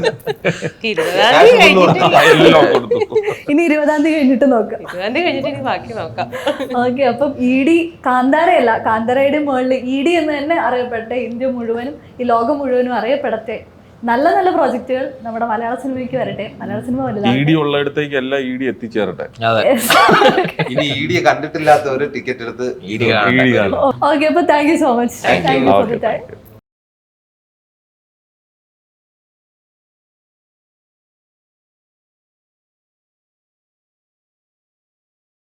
ഇനി 20-ാം തീയതി കഴിഞ്ഞിട്ട് നോക്കാം. 20-ാം തീയതി കഴിഞ്ഞിട്ട് ബാക്കി നോക്കാം. ഓക്കെ. അപ്പം ഇഡി കാന്താരയല്ല, കാന്താരയുടെ മുകളിൽ ഇഡി എന്ന് തന്നെ അറിയപ്പെട്ടെ, ഇന്ത്യ മുഴുവനും ഈ ലോകം മുഴുവനും അറിയപ്പെടട്ടെ. നല്ല നല്ല പ്രോജക്റ്റുകൾ നമ്മുടെ മലയാള സിനിമയ്ക്ക് വരട്ടെ. മലയാള സിനിമ ഇഡി ഉള്ളയിടത്തേക്ക് എല്ലാം ഇഡി എത്തിച്ചേരട്ടെ. ഇനി ഇഡിയെ കണ്ടിട്ടില്ലാത്തവര് ടിക്കറ്റ് എടുത്ത് ഓക്കെ. അപ്പൊ thank you so much. Thank you for the time.